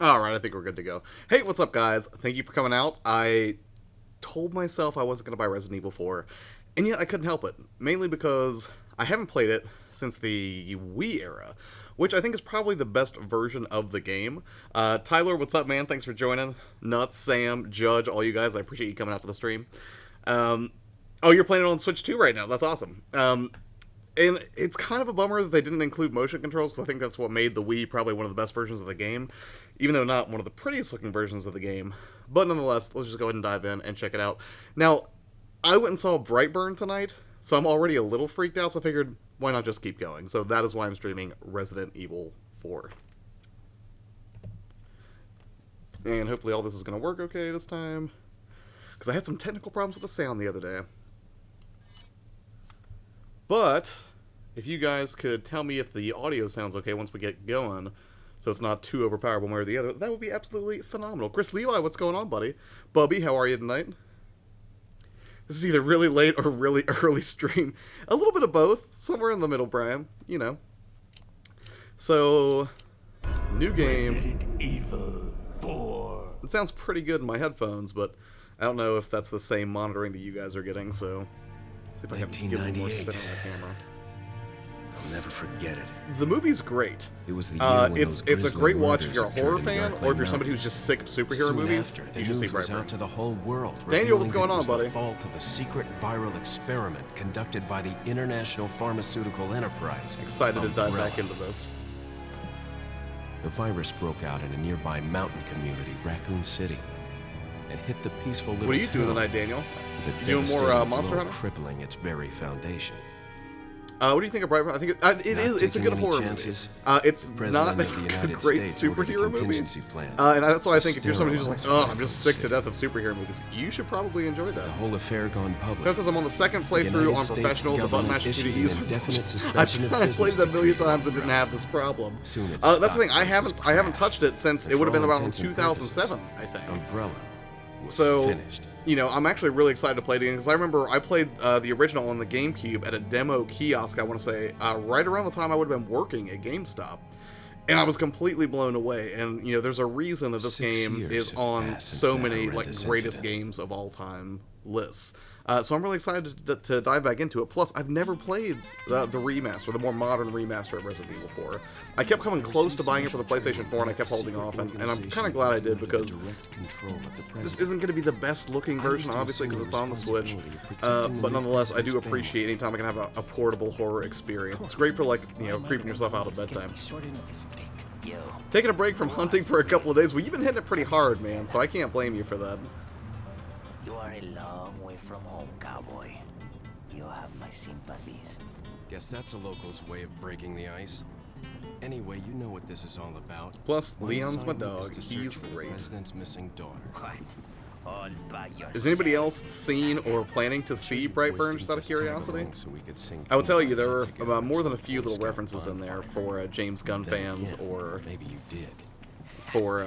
Alright, I think we're good to go. Hey, what's up, guys? Thank you for coming out. I told myself I wasn't going to buy Resident Evil 4, and yet I couldn't help it. Mainly because I haven't played it since the Wii era, which I think is probably the best version of the game. Tyler, what's up, man? Thanks for joining. Nuts, Sam, Judge, all you guys, I appreciate you coming out to the stream. Oh, you're playing it on Switch 2 right now. That's awesome. And it's kind of a bummer that they didn't include motion controls, because I think that's what made the Wii probably one of the best versions of the game, even though not one of the prettiest looking versions of the game. But nonetheless, let's just go ahead and dive in and check it out. Now, I went and saw Brightburn tonight, so I'm already a little freaked out, so I figured, why not just keep going? So that is why I'm streaming Resident Evil 4. And hopefully all this is going to work okay this time, because I had some technical problems with the sound the other day. But if you guys could tell me if the audio sounds okay once we get going, so it's not too overpowered one way or the other, that would be absolutely phenomenal. Chris Levi, what's going on, buddy? Bubby, how are you tonight? This is either really late or really early stream. A little bit of both. Somewhere in the middle, Brian. You know. So, new game. Resident Evil 4. It sounds pretty good in my headphones, but I don't know if that's the same monitoring that you guys are getting, so... See if I can get a little more set on the camera. I'll never forget it. The movie's great. It was the year when it's a great watch if you're a horror occurred in fan, Dark or if you're Lake somebody who's just sick of superhero Soon movies. after, the You should see news was out Brightburn. to the whole world. Daniel, what's going revealing on, that it was buddy? the fault of a secret viral experiment conducted by the international pharmaceutical enterprise. Excited to dive Umbrella. back into this. The virus broke out in a nearby mountain community, Raccoon City, and hit the peaceful little What are you doing town tonight, Daniel? with a You doing more devastating Monster blow Hunter? crippling its very foundation. What do you think of Brightburn? I think it's a good taking any horror chances, movie. It's the President not of the a United great States ordered a superhero movie. contingency plan And that's why I think if you're somebody who's just like, sterilize oh, I'm just Raccoon sick to death of superhero movies, you should probably enjoy that. The whole affair gone public. That says I'm on the second playthrough United on States professional, the button government mashing issued PvEs. an indefinite I've suspension of played business it a million decree times and on didn't have this problem. Soon its That's the stock thing. I prices haven't crashed. touched it since And it would have for been all about in intents and 2007, purposes, I think. Umbrella was So, finished. you know, I'm actually really excited to play it again, because I remember I played the original on the Gamecube at a demo kiosk, I want to say, right around the time I would have been working at GameStop. And I was completely blown away, and, you know, there's a reason that this 6 game years is have on passed since so that many, like, horrendous greatest incident. games of all time lists. So I'm really excited to dive back into it. Plus, I've never played the remaster, the more modern remaster of Resident Evil 4. I kept coming close to buying it for the PlayStation 4, and I kept holding off, and I'm kind of glad I did, because this isn't going to be the best looking version, obviously, because it's on the Switch. But nonetheless, I do appreciate anytime I can have a portable horror experience. It's great for, like, you know, creeping yourself out at bedtime. Taking a break from hunting for a couple of days. Well, you've been hitting it pretty hard, man, so I can't blame you for that. You are a long way from home, cowboy. You have my sympathies. Guess that's a local's way of breaking the ice. Anyway, you know what this is all about. Plus, One Leon's my assignment is dog. to He's search for the great. president's missing daughter. What? All by yourself. Has anybody else seen or planning to see Brightburn, Wasting just out of just time curiosity? alone so we could sing I will tell you, there together were more than a as few Boy little Scout references in there for James Gunn Then fans, again, or maybe you did. for,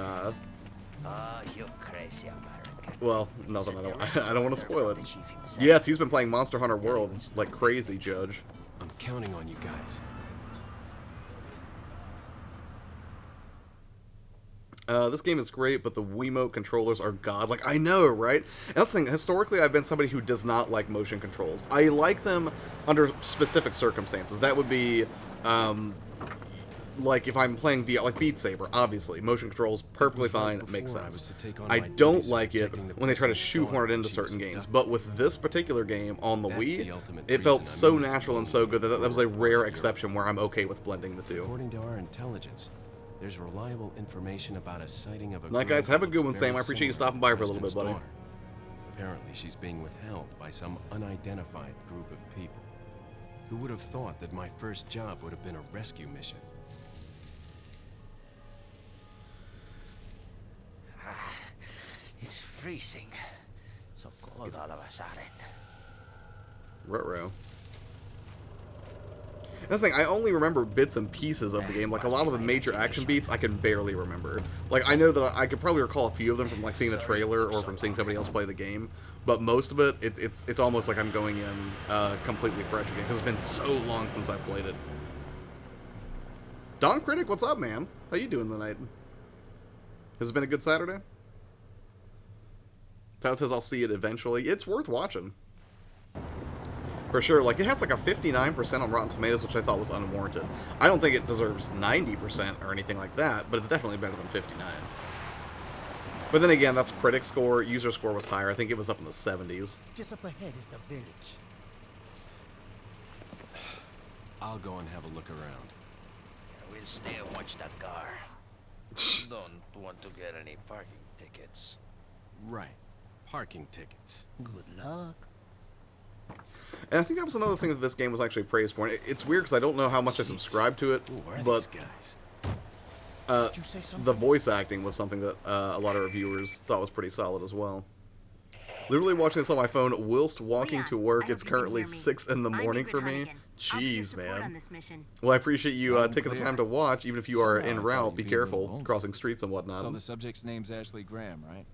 Oh, you crazy American. well, nothing, I don't want to spoil it. Yes, he's been playing Monster Hunter World like crazy, Judge. I'm counting on you guys. This game is great, but the Wiimote controllers are god. Like, I know, right? And that's the thing. Historically, I've been somebody who does not like motion controls. I like them under specific circumstances. That would be, like, if I'm playing like Beat Saber, obviously. Motion controls, perfectly fine, makes sense. I don't like it when they try to shoehorn it into certain games. But with this particular game on the Wii, it felt so natural and so good that that was a rare exception where I'm okay with blending the two. According to our intelligence, there's reliable information about a sighting of a Alright, girl guys, have a who good looks one, Sam. very I appreciate you similar stopping by to for a little bit, President's buddy. daughter. Apparently, she's being withheld by some unidentified group of people. Who would have thought that my first job would have been a rescue mission? It's freezing. So cold all of a sudden. Ruh-roh. That's the thing, I only remember bits and pieces of the game. Like, a lot of the major action beats, I can barely remember. Like, I know that I could probably recall a few of them from, like, seeing the trailer or from seeing somebody else play the game. But most of it, it's almost like I'm going in completely fresh again, because it's been so long since I've played it. Don Critic, what's up, man? How you doing tonight? Has it been a good Saturday? Todd says I'll see it eventually. It's worth watching. For sure. Like, it has like a 59% on Rotten Tomatoes, which I thought was unwarranted. I don't think it deserves 90% or anything like that, but it's definitely better than 59. But then again, that's critic score. User score was higher. I think it was up in the 70s. Just up ahead is the village. I'll go and have a look around. Yeah, we'll stay and watch that car. Don't want to get any parking tickets. Right. Parking tickets. Good luck. And I think that was another thing that this game was actually praised for. And it's weird because I don't know how much I subscribe to it, Who are but these guys? Did you say something? the voice acting was something that a lot of reviewers thought was pretty solid as well. Literally watching this on my phone whilst walking Leon, to work. I It's hope you can currently hear me. 6 in the I'm morning Ingrid for me. Hunnigan. I'll be your Jeez, support on man. this mission. Well, I appreciate you I'm taking the clear. time to watch, even if you are Somehow I en thought route. you'd Be be a little careful lonely. crossing streets and whatnot. So the subject's name's Ashley Graham, right?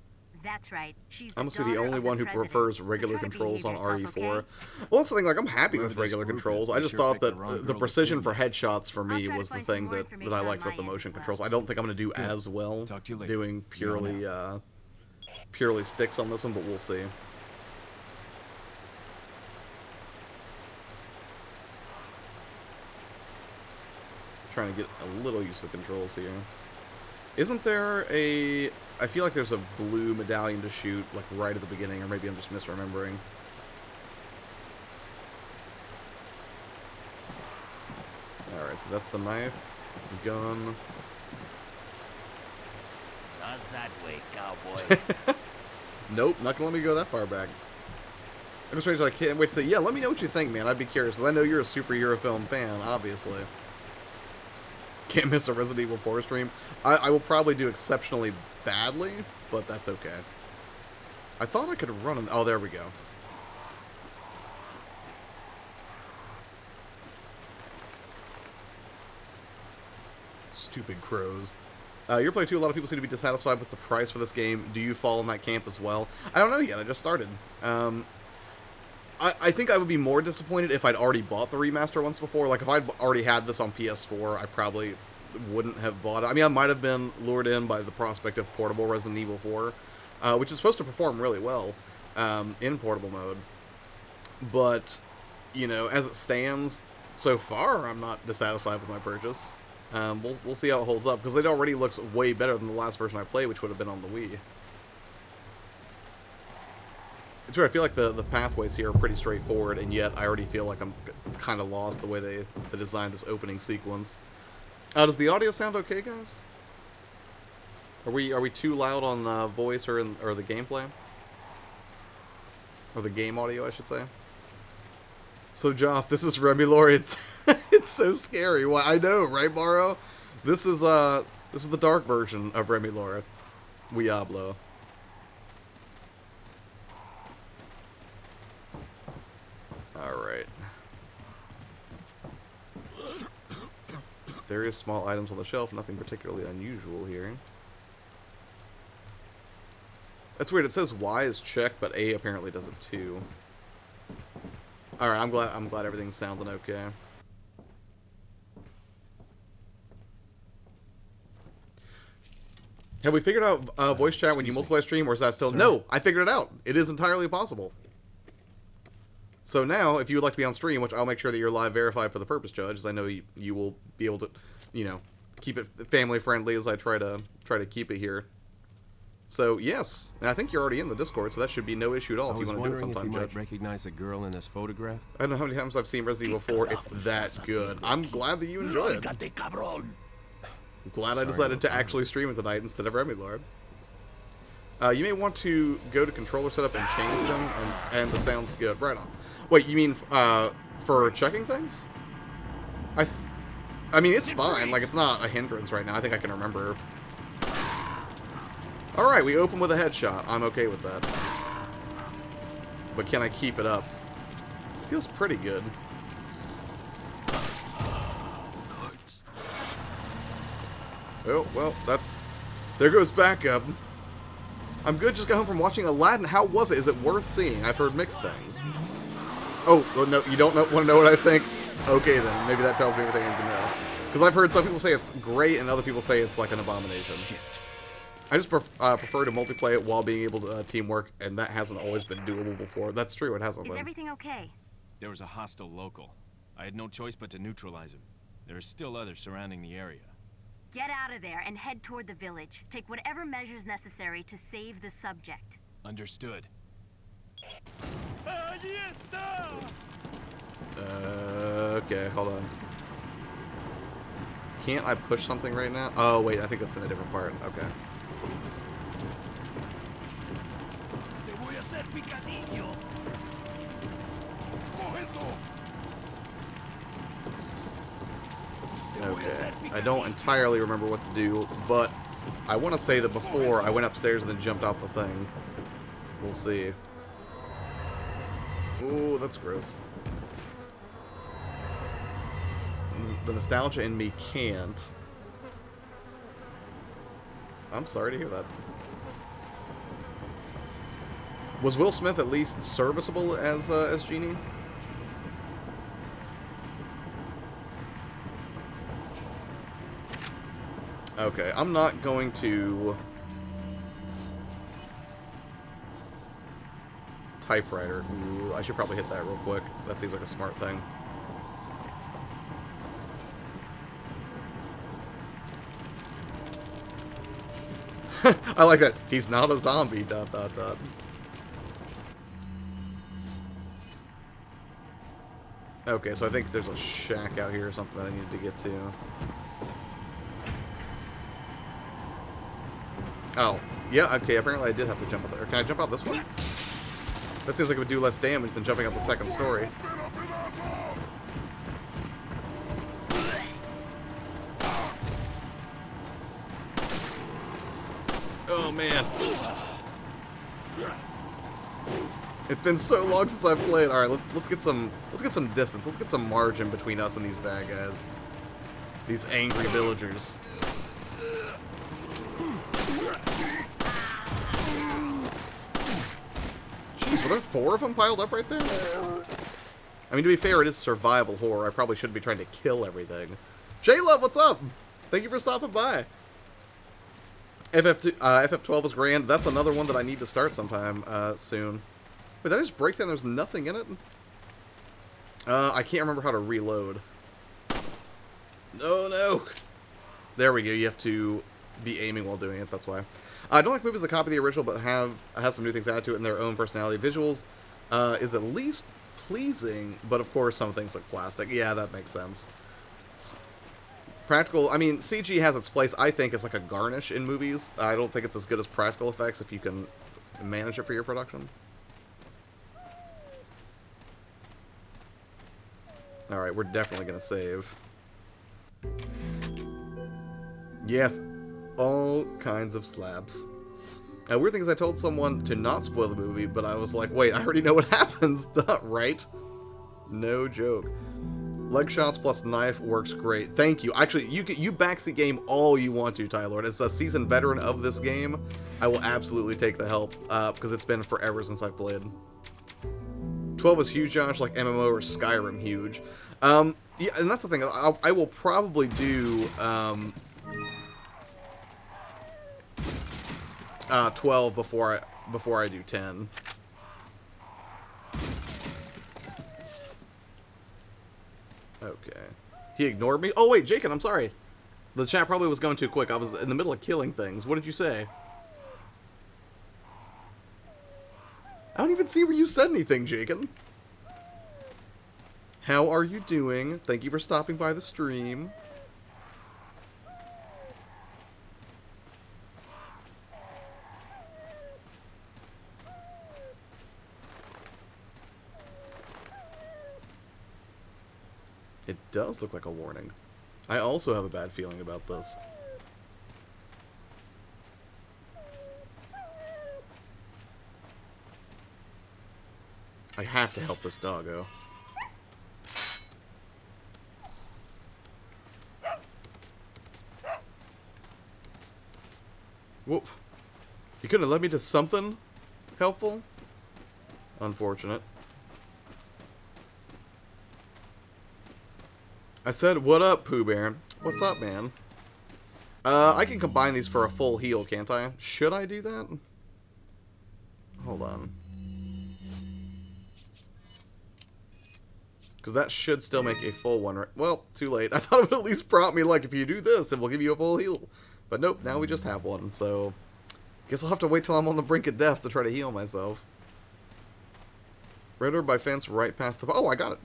That's right. She's I the must be the daughter only of one who president. prefers So regular try to controls on behave RE4. yourself, okay? Well, that's the thing, like, I'm happy Whoever with this regular group is, controls. they I just sure thought picked the that wrong the girl to precision kid for me. headshots for I'll me try to was the find some thing more that information I on liked my with the end motion as well. controls. I don't think I'm going to do as well Talk to you later. doing You're purely sticks on this one, but we'll see. Trying to get a little used to the controls here. Isn't there a... I feel like there's a blue medallion to shoot, like, right at the beginning, or maybe I'm just misremembering. Alright, so that's the knife, gun. Not that way, cowboy. Nope, not gonna let me go that far back. I'm just I can't wait to say, yeah, let me know what you think, man. I'd be curious, because I know you're a superhero film fan, obviously. Can't miss a Resident Evil 4 stream. I will probably do exceptionally badly, but that's okay. I thought I could run on... Oh, there we go. Stupid crows. YourPlayerTwo, a lot of people seem to be dissatisfied with the price for this game. Do you fall in that camp as well? I don't know yet. I just started. I think I would be more disappointed if I'd already bought the remaster once before. Like, if I'd already had this on PS4, I probably wouldn't have bought it. I mean, I might have been lured in by the prospect of portable Resident Evil 4, which is supposed to perform really well in portable mode. But, you know, as it stands, so far, I'm not dissatisfied with my purchase. We'll see how it holds up, because it already looks way better than the last version I played, which would have been on the Wii. It's weird, I feel like the pathways here are pretty straightforward, and yet I already feel like I'm kind of lost the way they designed this opening sequence. Does the audio sound okay, guys? Are we too loud on voice or the gameplay? Or the game audio, I should say. So, Joss, this is Remulor. It's so scary. Well, I know, right, Morrow? This is the dark version of Remulor. Weeablo. Alright. Various small items on the shelf, nothing particularly unusual here. That's weird, it says Y is checked, but A apparently does it too. Alright, I'm glad everything's sounding okay. Have we figured out voice chat when you multiply stream, or is that still... Sir? No, I figured it out. It is entirely possible. So now, if you would like to be on stream, which I'll make sure that you're live verified for the purpose, Judge, as I know you will be able to, you know, keep it family friendly as I try to keep it here. So yes, and I think you're already in the Discord, so that should be no issue at all I if you was want to do it wondering if sometime, you Judge. might recognize a girl in this photograph. I don't know how many times I've seen Resident Evil 4. It's that good. I'm glad that you enjoy it. Lárgate, cabrón. I'm glad I Sorry decided about to that. actually stream it tonight instead of Remulor. You may want to go to controller setup and change them, and the sound's good. Right on. Wait, you mean for checking things? I mean, it's fine. Like, it's not a hindrance right now. I think I can remember. Alright, we open with a headshot. I'm okay with that. But can I keep it up? Feels pretty good. Oh, well, there goes backup. I'm good, just got home from watching Aladdin. How was it? Is it worth seeing? I've heard mixed things. Oh, well, no, you don't want to know what I think? Okay, then. Maybe that tells me everything I need to know. Because I've heard some people say it's great, and other people say it's like an abomination. Shit. I just prefer to multiplayer it while being able to teamwork, and that hasn't always been doable before. That's true, it hasn't Is been. everything okay? There was a hostile local. I had no choice but to neutralize him. There are still others surrounding the area. Get out of there and head toward the village. Take whatever measures necessary to save the subject. Understood. Okay, hold on. Can't I push something right now? Oh, wait, I think that's in a different part. Okay. Okay. I don't entirely remember what to do, but I want to say that before I went upstairs and then jumped off the thing. We'll see. Ooh, that's gross. The nostalgia in me can't. I'm sorry to hear that. Was Will Smith at least serviceable as Genie? Okay, I'm not going to typewriter. Ooh, I should probably hit that real quick. That seems like a smart thing. I like that. He's not a zombie. ... Okay, so I think there's a shack out here or something that I needed to get to. Oh, yeah, okay, apparently I did have to jump out there. Can I jump out this way? That seems like it would do less damage than jumping out the second story. Oh, man. It's been so long since I've played. All right, let's get some distance. Let's get some margin between us and these bad guys. These angry villagers. Jeez, were there 4 of them piled up right there? I mean, to be fair, it is survival horror. I probably shouldn't be trying to kill everything. J-Love, what's up? Thank you for stopping by. FF12 is grand. That's another one that I need to start sometime soon. Wait, did I just break down? There's nothing in it? I can't remember how to reload. Oh, no. There we go. You have to be aiming while doing it. That's why. I don't like movies that copy the original but has some new things added to it in their own personality. Visuals is at least pleasing, but of course some things like plastic. Yeah, that makes sense. Practical, I mean, CG has its place, I think, as like a garnish in movies. I don't think it's as good as practical effects if you can manage it for your production. Alright, we're definitely going to save. Yes, all kinds of slaps. Weird thing is I told someone to not spoil the movie, but I was like, wait, I already know what happens, right? No joke. Leg shots plus knife works great. Thank you. Actually, you backseat game all you want to, Tylord. As a seasoned veteran of this game, I will absolutely take the help, because it's been forever since I've played. 12 is huge, Josh, like MMO or Skyrim huge. Yeah, and that's the thing. I will probably do 12 before I do 10. Okay. He ignored me? Oh, wait, Jacob, I'm sorry. The chat probably was going too quick. I was in the middle of killing things. What did you say? I don't even see where you said anything, Jacob. How are you doing? Thank you for stopping by the stream. It does look like a warning. I also have a bad feeling about this. I have to help this doggo. Whoop. You couldn't have led me to something helpful? Unfortunate. I said, what up, Pooh Bear? What's up, man? I can combine these for a full heal, can't I? Should I do that? Hold on. Because that should still make a full one, right? Well, too late. I thought it would at least prompt me, like, if you do this, it will give you a full heal. But nope, now we just have one, so... Guess I'll have to wait till I'm on the brink of death to try to heal myself. Red orb by fence right past the... Oh, I got it.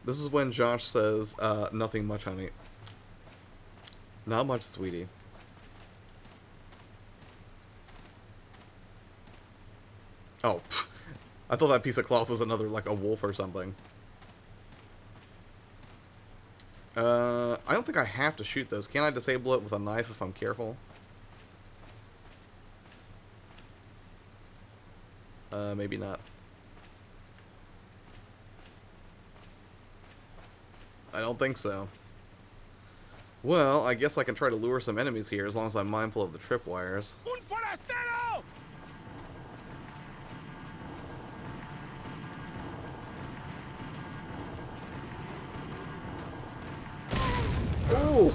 This is when Josh says, nothing much, honey. Not much, sweetie. Oh, pff. I thought that piece of cloth was another, like, a wolf or something. I don't think I have to shoot those. Can I disable it with a knife if I'm careful? Maybe not. I don't think so. Well, I guess I can try to lure some enemies here as long as I'm mindful of the tripwires. Un forastero! Ooh!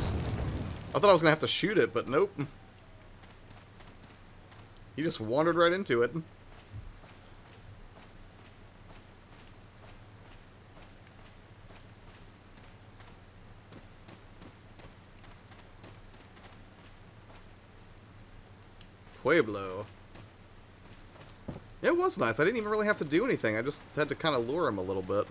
I thought I was gonna have to shoot it, but nope. He just wandered right into it. Weeablo. It was nice. I didn't even really have to do anything. I just had to kind of lure him a little bit.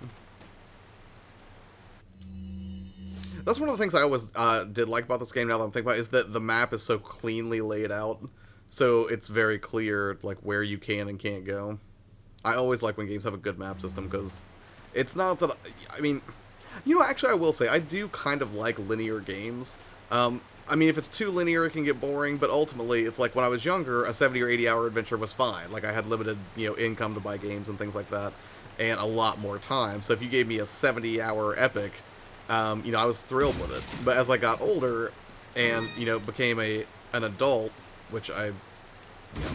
That's one of the things I always did like about this game, now that I'm thinking about it, is that the map is so cleanly laid out. So it's very clear, like, where you can and can't go. I always like when games have a good map system, because it's not that... I mean, you know, actually I will say, I do kind of like linear games. I mean, if it's too linear, it can get boring, but ultimately, it's like when I was younger, a 70 or 80 hour adventure was fine. Like, I had limited, you know, income to buy games and things like that, and a lot more time. So if you gave me a 70-hour epic, you know, I was thrilled with it. But as I got older and, you know, became an adult, which I, you know,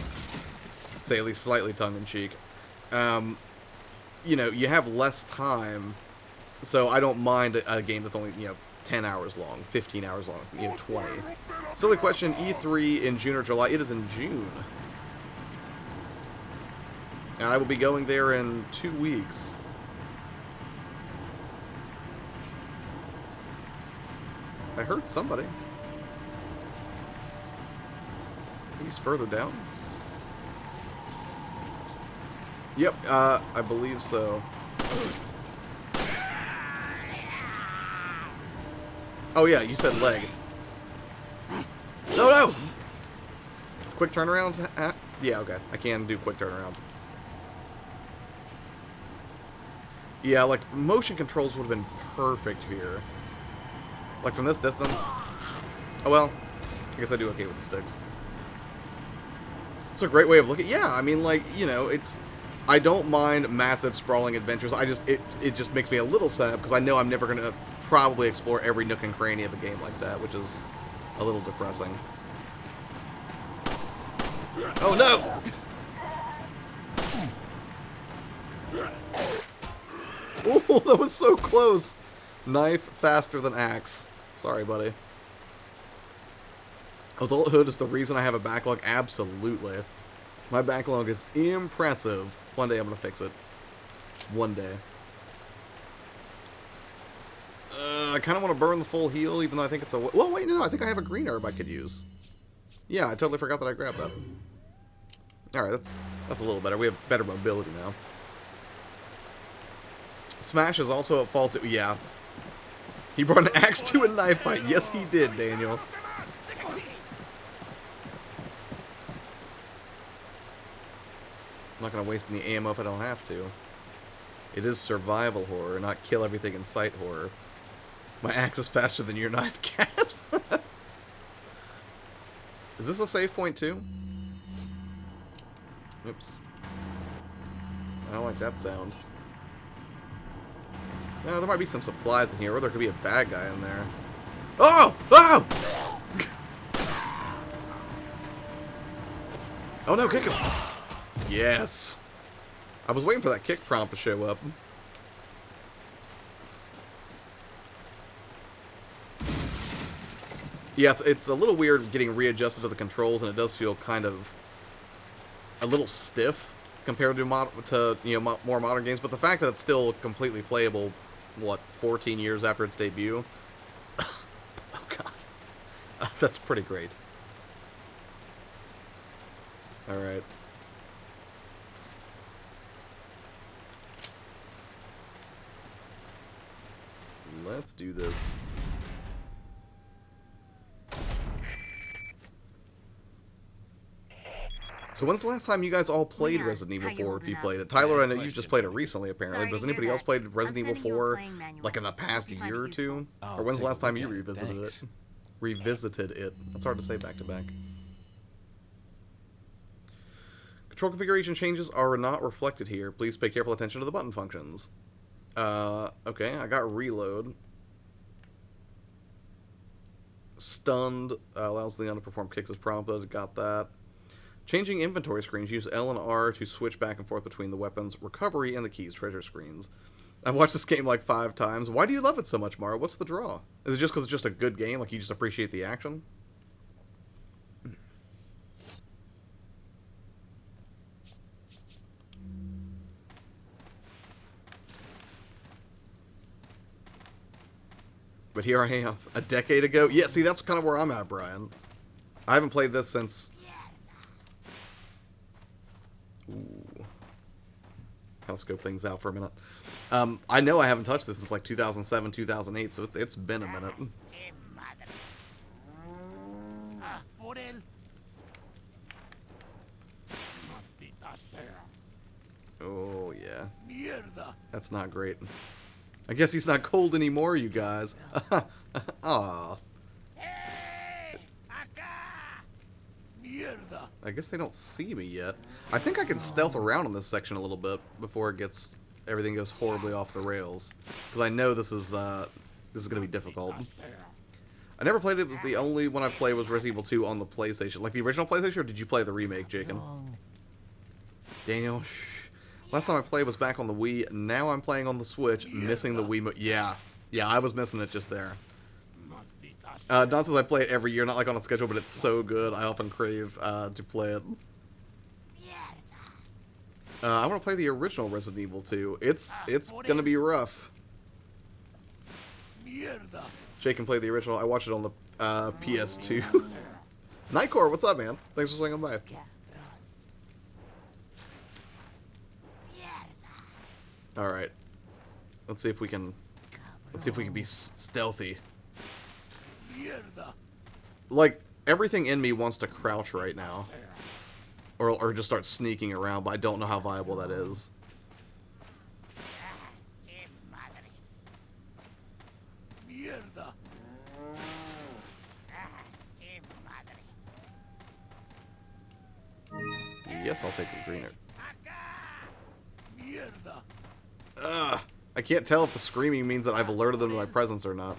say at least slightly tongue-in-cheek, you know, you have less time, so I don't mind a game that's only, you know, 10 hours long, 15 hours long, you know, 20. Silly question, E3 in June or July? It is in June. And I will be going there in 2 weeks. I heard somebody. He's further down. Yep, I believe so. Oh yeah, you said leg. No, no! Quick turnaround? Yeah, okay. I can do quick turnaround. Yeah, like, motion controls would have been perfect here. Like, from this distance. Oh, well. I guess I do okay with the sticks. It's a great way of looking. Yeah, I mean, like, you know, it's... I don't mind massive, sprawling adventures. I just... It just makes me a little sad, because I know I'm never going to probably explore every nook and cranny of a game like that, which is a little depressing. Oh, no! Ooh, that was so close! Knife faster than axe. Sorry, buddy. Adulthood is the reason I have a backlog? Absolutely. My backlog is impressive. One day I'm going to fix it. One day. I kind of want to burn the full heal, even though I think it's a... Well, wait, no, I think I have a green herb I could use. Yeah, I totally forgot that I grabbed that. Alright, that's a little better. We have better mobility now. Smash is also at fault. Yeah. He brought an axe to a knife fight. Yes, he did, Daniel. I'm not going to waste any ammo if I don't have to. It is survival horror, not kill everything in sight horror. My axe is faster than your knife, Gasp. Is this a save point, too? Oops. I don't like that sound. No, there might be some supplies in here, or there could be a bad guy in there. Oh! Oh! Oh no, kick him! Yes! I was waiting for that kick prompt to show up. Yes, it's a little weird getting readjusted to the controls, and it does feel kind of a little stiff compared to more modern games. But the fact that it's still completely playable, what, 14 years after its debut? Oh god, that's pretty great. All right. Let's do this. So when's the last time you guys all played Leon, Resident Evil how you 4 if you holding played up? it? Tyler, I know you Question. just played it recently apparently, Sorry but has to hear anybody else that. played I'm Resident Evil sending you a 4 playing manual. like in the past Hope you find year it or two? useful. I'll Or when's the take a last time look you at it. revisited Thanks. it? Revisited it. That's hard to say back to back. Control configuration changes are not reflected here. Please pay careful attention to the button functions. Okay, I got reload. Stunned allows Leon to perform kicks as prompted. Got that. Changing inventory screens. Use L and R to switch back and forth between the weapons, recovery, and the keys treasure screens. I've watched this game like 5 times. Why do you love it so much, Mara? What's the draw? Is it just because it's just a good game? Like you just appreciate the action? But here I am, a decade ago. Yeah, see, that's kind of where I'm at, Brian. I haven't played this since... Ooh. Kind of scope things out for a minute. I know I haven't touched this since like 2007, 2008, so it's been a minute. Oh, yeah. That's not great. I guess he's not cold anymore, you guys. Aw. I guess they don't see me yet. I think I can stealth around in this section a little bit before everything goes horribly off the rails. Because I know this is going to be difficult. I never played it. It was the only one I played was Resident Evil 2 on the PlayStation. Like the original PlayStation, or did you play the remake, Jacob? Daniel, shh. Last time I played was back on the Wii. Now I'm playing on the Switch, missing the Wii. Yeah, I was missing it just there. Don says I play it every year, not like on a schedule, but it's so good. I often crave to play it. I want to play the original Resident Evil 2. It's gonna be rough. Jake can play the original. I watched it on the PS2. Nightcore, what's up, man? Thanks for swinging by. All right, let's see if we can be stealthy. Like everything in me wants to crouch right now, or just start sneaking around, but I don't know how viable that is. Yes, I'll take the greener. I can't tell if the screaming means that I've alerted them to my presence or not.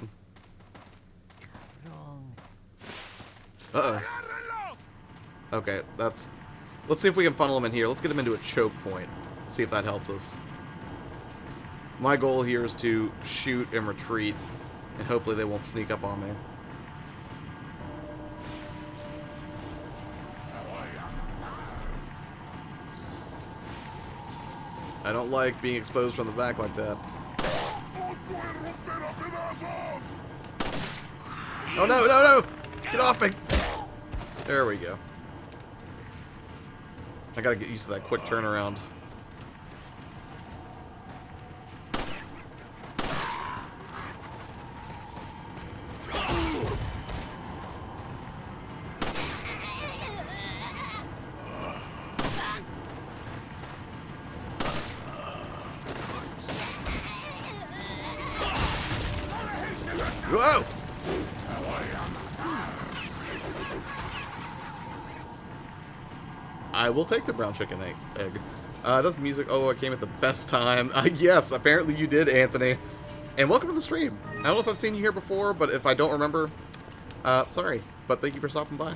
Uh-oh. Okay, let's see if we can funnel them in here. Let's get them into a choke point. See if that helps us. My goal here is to shoot and retreat, and hopefully they won't sneak up on me. I don't like being exposed from the back like that. Oh no, no, no! Get off me! There we go. I gotta get used to that quick turnaround. Whoa! I will take the brown chicken egg. Does the music? Oh, it came at the best time. Yes, apparently you did, Anthony. And welcome to the stream. I don't know if I've seen you here before, but if I don't remember, sorry. But thank you for stopping by.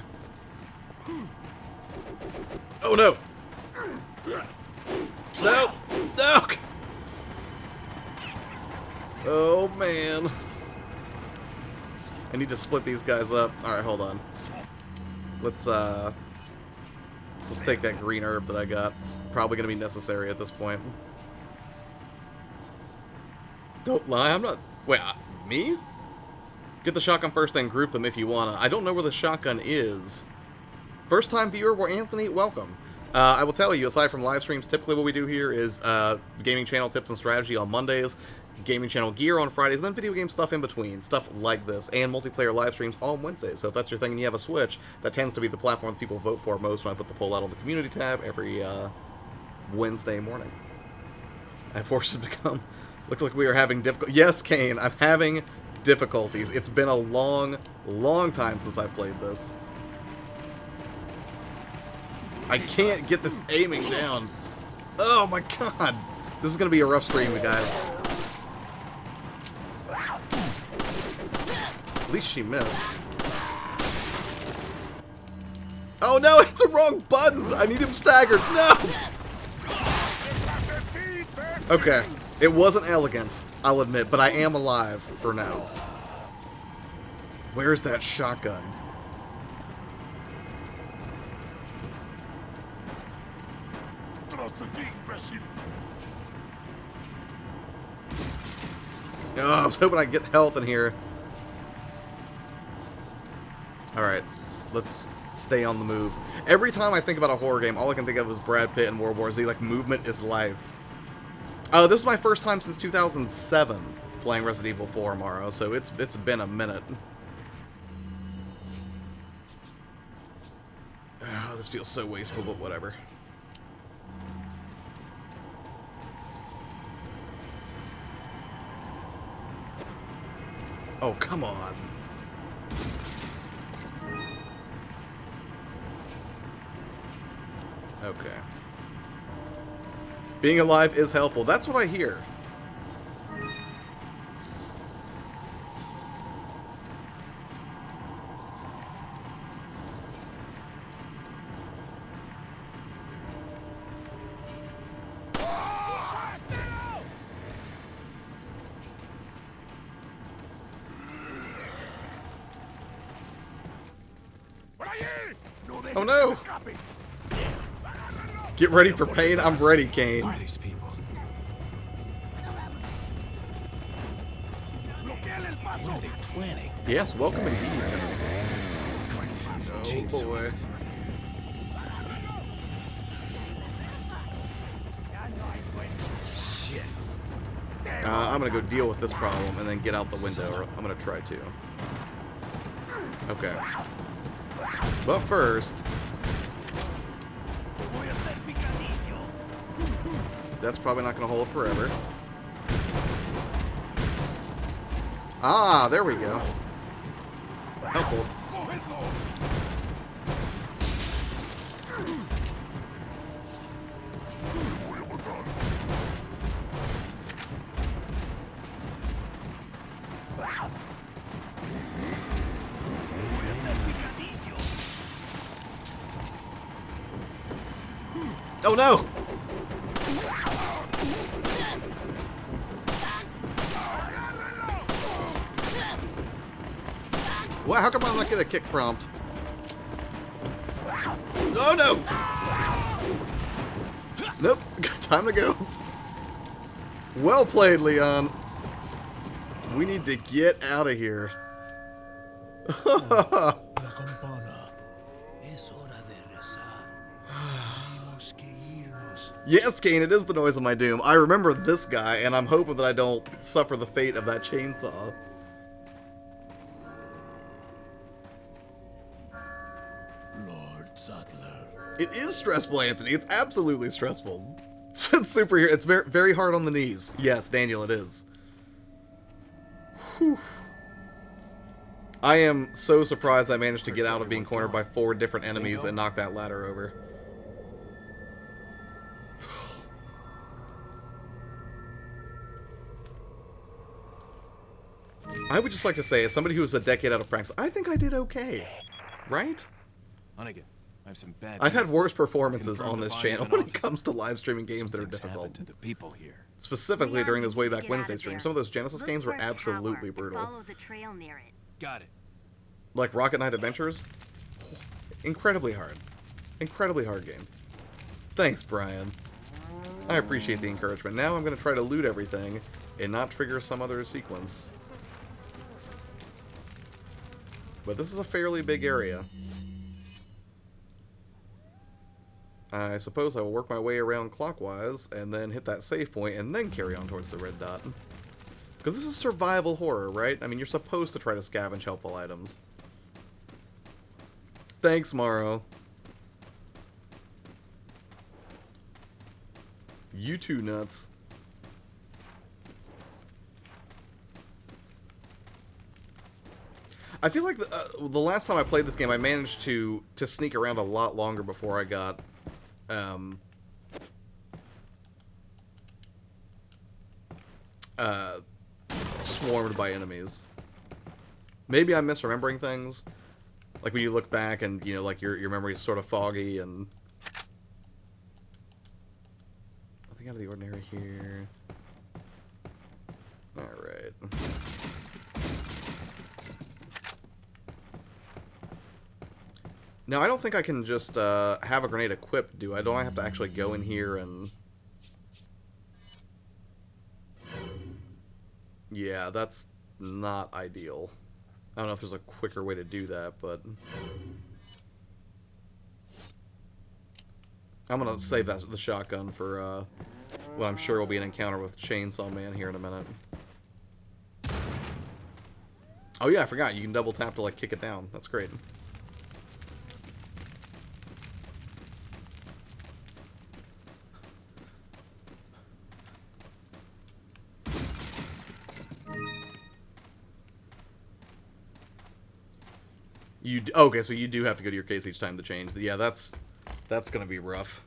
Oh no! No! No! Oh man! I need to split these guys up. Alright, hold on. Let's take that green herb that I got. Probably gonna be necessary at this point. Don't lie, I'm not... Wait, me? Get the shotgun first, then group them if you wanna. I don't know where the shotgun is. First time viewer, well, Anthony, welcome. I will tell you, aside from live streams, typically what we do here is gaming channel tips and strategy on Mondays, gaming channel gear on Fridays, and then video game stuff in between, stuff like this, and multiplayer live streams on Wednesdays. So if that's your thing and you have a Switch, that tends to be the platform that people vote for most when I put the poll out on the community tab every Wednesday morning. I forced him to come. Looks like we are having difficulty. Yes, Kane, I'm having difficulties. It's been a long, long time since I've played this. I can't get this aiming down. Oh my god. This is going to be a rough stream, guys. At least she missed. Oh no, I hit the wrong button. I need him staggered. No! Okay. It wasn't elegant, I'll admit, but I am alive for now. Where's that shotgun? Oh, I was hoping I'd get health in here. Alright, let's stay on the move. Every time I think about a horror game, all I can think of is Brad Pitt and World War Z. Like, movement is life. This is my first time since 2007 playing Resident Evil 4, Morrow, so it's been a minute. Oh, this feels so wasteful, but whatever. Oh, come on. Okay. Being alive is helpful. That's what I hear. Oh no! Get ready for pain. I'm ready, Kane. Who are these people? What are they planning? Yes, welcome indeed. Oh Chainsaw. boy. Shit. I'm gonna go deal with this problem and then get out the window, or I'm gonna try to. Okay. But first... That's probably not gonna hold forever. Ah, there we go. Helpful. Oh no! Well, how come I'm not getting a kick prompt? Oh no! Nope, time to go. Well played, Leon. We need to get out of here. Yes, Kane, it is the noise of my doom. I remember this guy, and I'm hoping that I don't suffer the fate of that chainsaw. It is stressful, Anthony. It's absolutely stressful. Since superhero, it's very, very hard on the knees. Yes, Daniel, it is. Whew. I am so surprised I managed to get out of being cornered by 4 different enemies and knock that ladder over. I would just like to say, as somebody who's a decade out of practice, I think I did okay. Right? Hunnigan, I have some bad I've had news. worse performances Confirmed on this a body channel in when an it comes to live streaming games that are Something's difficult. happened to the people here. Specifically during those way back Get out Wednesday of streams. there. Some of those Genesis Look games for were a tower absolutely and brutal. Follow the trail near it. Got it. Like Rocket Knight Adventures? Incredibly hard. Incredibly hard game. Thanks, Brian. I appreciate the encouragement. Now I'm going to try to loot everything and not trigger some other sequence. But this is a fairly big area. I suppose I will work my way around clockwise and then hit that save point and then carry on towards the red dot. Because this is survival horror, right? I mean, you're supposed to try to scavenge helpful items. Thanks, Morrow. You two nuts. I feel like the last time I played this game, I managed to sneak around a lot longer before I got swarmed by enemies. Maybe I'm misremembering things. Like when you look back and, you know, like your memory is sort of foggy and... Nothing out of the ordinary here. Alright. Now, I don't think I can just have a grenade equipped, do I? Don't I have to actually go in here and... Yeah, that's not ideal. I don't know if there's a quicker way to do that, but... I'm gonna save the shotgun for what I'm sure will be an encounter with Chainsaw Man here in a minute. Oh yeah, I forgot. You can double tap to, like, kick it down. That's great. Okay, so you do have to go to your case each time to change. Yeah, that's gonna be rough.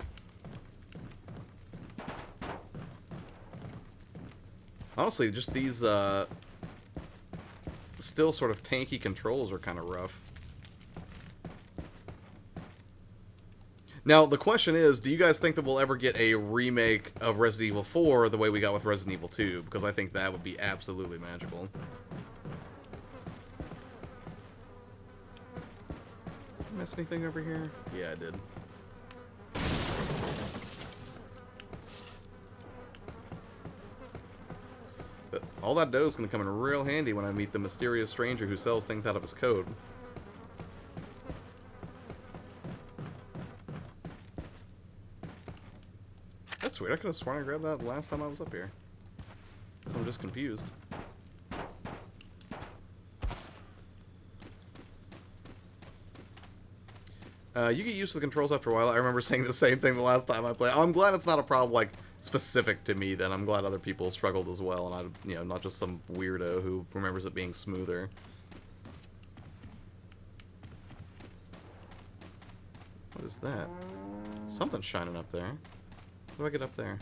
Honestly, just these still sort of tanky controls are kind of rough. Now, the question is, do you guys think that we'll ever get a remake of Resident Evil 4 the way we got with Resident Evil 2? Because I think that would be absolutely magical. Miss anything over here? Yeah, I did. But all that dough is going to come in real handy when I meet the mysterious stranger who sells things out of his code. That's weird. I could have sworn I grabbed that last time I was up here. Guess I'm just confused. You get used to the controls after a while. I remember saying the same thing the last time I played. I'm glad it's not a problem, like, specific to me, then. I'm glad other people struggled as well, and I, you know, not just some weirdo who remembers it being smoother. What is that? Something's shining up there. How do I get up there?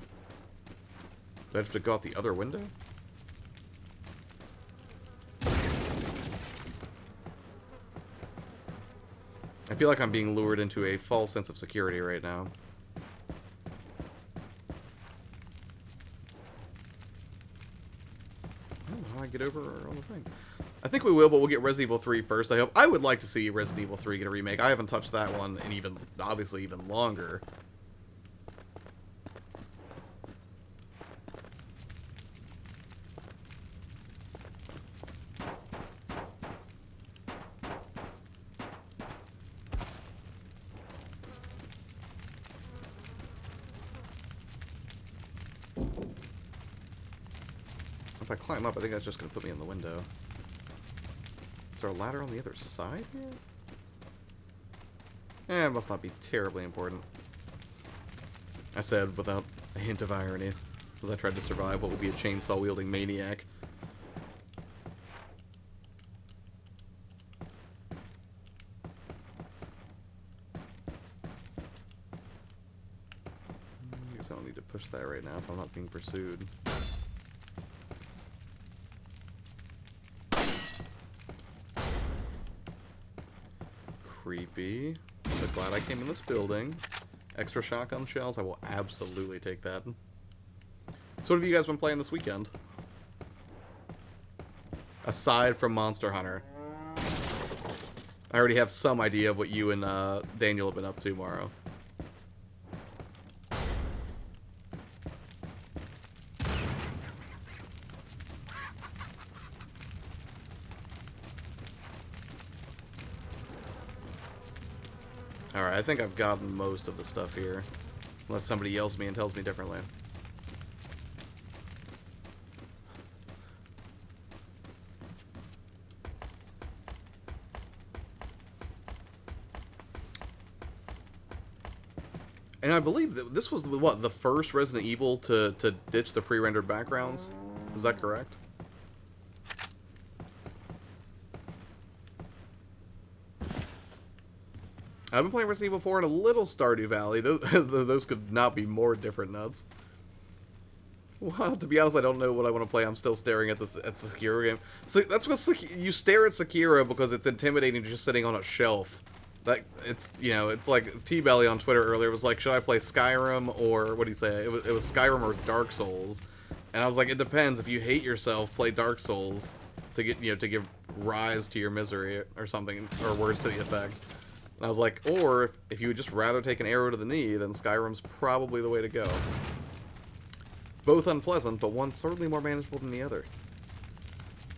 Do I have to go out the other window? I feel like I'm being lured into a false sense of security right now. I don't know how I get over on the thing. I think we will, but we'll get Resident Evil 3 first, I hope. I would like to see Resident Evil 3 get a remake. I haven't touched that one in obviously even longer. If I climb up, I think that's just going to put me in the window. Is there a ladder on the other side here? It must not be terribly important. I said without a hint of irony, as I tried to survive what would be a chainsaw-wielding maniac. I guess I don't need to push that right now if I'm not being pursued. Creepy. But glad I came in this building. Extra shotgun shells, I will absolutely take that. So what have you guys been playing this weekend? Aside from Monster Hunter. I already have some idea of what you and Daniel have been up to, Morrow. Alright, I think I've gotten most of the stuff here. Unless somebody yells at me and tells me differently. And I believe that this was, what, the first Resident Evil to ditch the pre-rendered backgrounds? Is that correct? I've been playing Resident Evil 4 and a little Stardew Valley. Those could not be more different nuts. Well, to be honest, I don't know what I want to play. I'm still staring at the Sekiro game. So that's what you stare at Sekiro because it's intimidating just sitting on a shelf. That it's, you know, it's like T-Belly on Twitter earlier was like, should I play Skyrim or what do you say? It was Skyrim or Dark Souls, and I was like, it depends. If you hate yourself, play Dark Souls to get, you know, to give rise to your misery or something, or words to the effect. And I was like, or if you would just rather take an arrow to the knee, then Skyrim's probably the way to go. Both unpleasant, but one certainly more manageable than the other.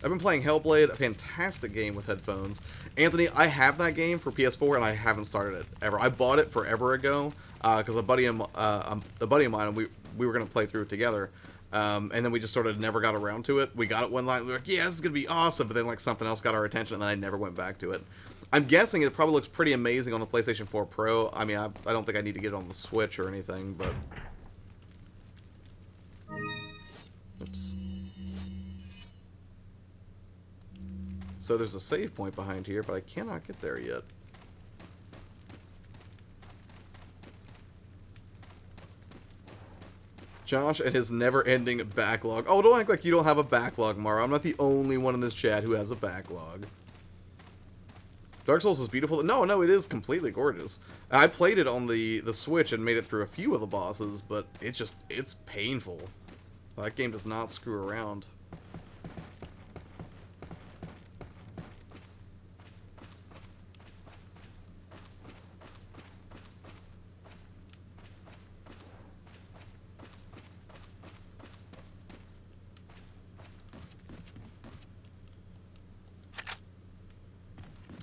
I've been playing Hellblade, a fantastic game with headphones. Anthony, I have that game for PS4 and I haven't started it ever. I bought it forever ago because a buddy of mine and we were gonna play through it together, and then we just sort of never got around to it. We got it one night, we were like, yeah, this is gonna be awesome, but then like something else got our attention, and then I never went back to it. I'm guessing it probably looks pretty amazing on the PlayStation 4 Pro. I mean, I don't think I need to get it on the Switch or anything, but oops. So there's a save point behind here, but I cannot get there yet. Josh and his never-ending backlog. Oh, don't act like you don't have a backlog, Mara. I'm not the only one in this chat who has a backlog. Dark Souls is beautiful. No, it is completely gorgeous. I played it on the Switch and made it through a few of the bosses, but it's painful. That game does not screw around.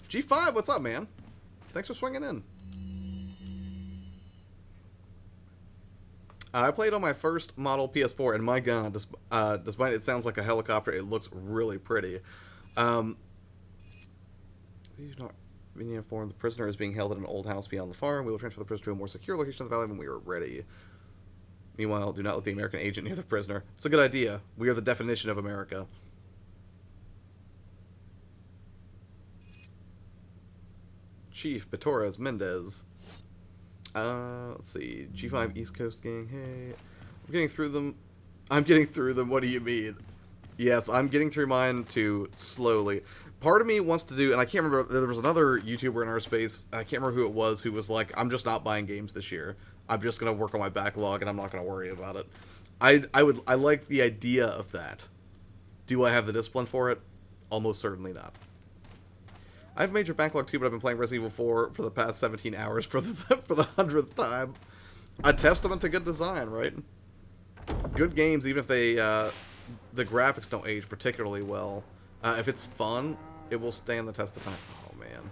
G5, what's up, man? Thanks for swinging in. I played on my first model PS4, and my god, despite it sounds like a helicopter, it looks really pretty. You've not been informed the prisoner is being held at an old house beyond the farm. We will transfer the prisoner to a more secure location of the valley when we are ready. Meanwhile, do not let the American agent near the prisoner. It's a good idea. We are the definition of America. Chief Petores Mendez. Let's see. G5 East Coast gang. Hey, I'm getting through them. I'm getting through them. What do you mean? Yes, I'm getting through mine too slowly. Part of me wants to do, and I can't remember. There was another YouTuber in our space. I can't remember who it was who was like, "I'm just not buying games this year. I'm just gonna work on my backlog, and I'm not gonna worry about it." I like the idea of that. Do I have the discipline for it? Almost certainly not. I have a major backlog too, but I've been playing Resident Evil 4 for the past 17 hours for the 100th time. A testament to good design, right? Good games, even if they the graphics don't age particularly well. If it's fun, it will stand the test of time. Oh man.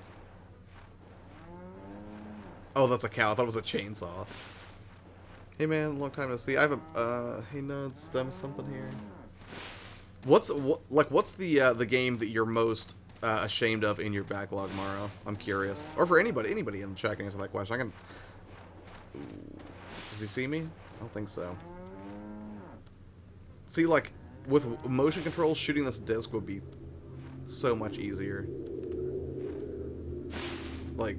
Oh, that's a cow. I thought it was a chainsaw. Hey man, long time no see. I have a hey Nuds, something here. What's the game that you're most ashamed of in your backlog, Morrow? I'm curious. Or for anybody in the chat can answer that question. I can. Ooh. Does he see me? I don't think so. See, like with motion controls, shooting this disc would be so much easier. Like.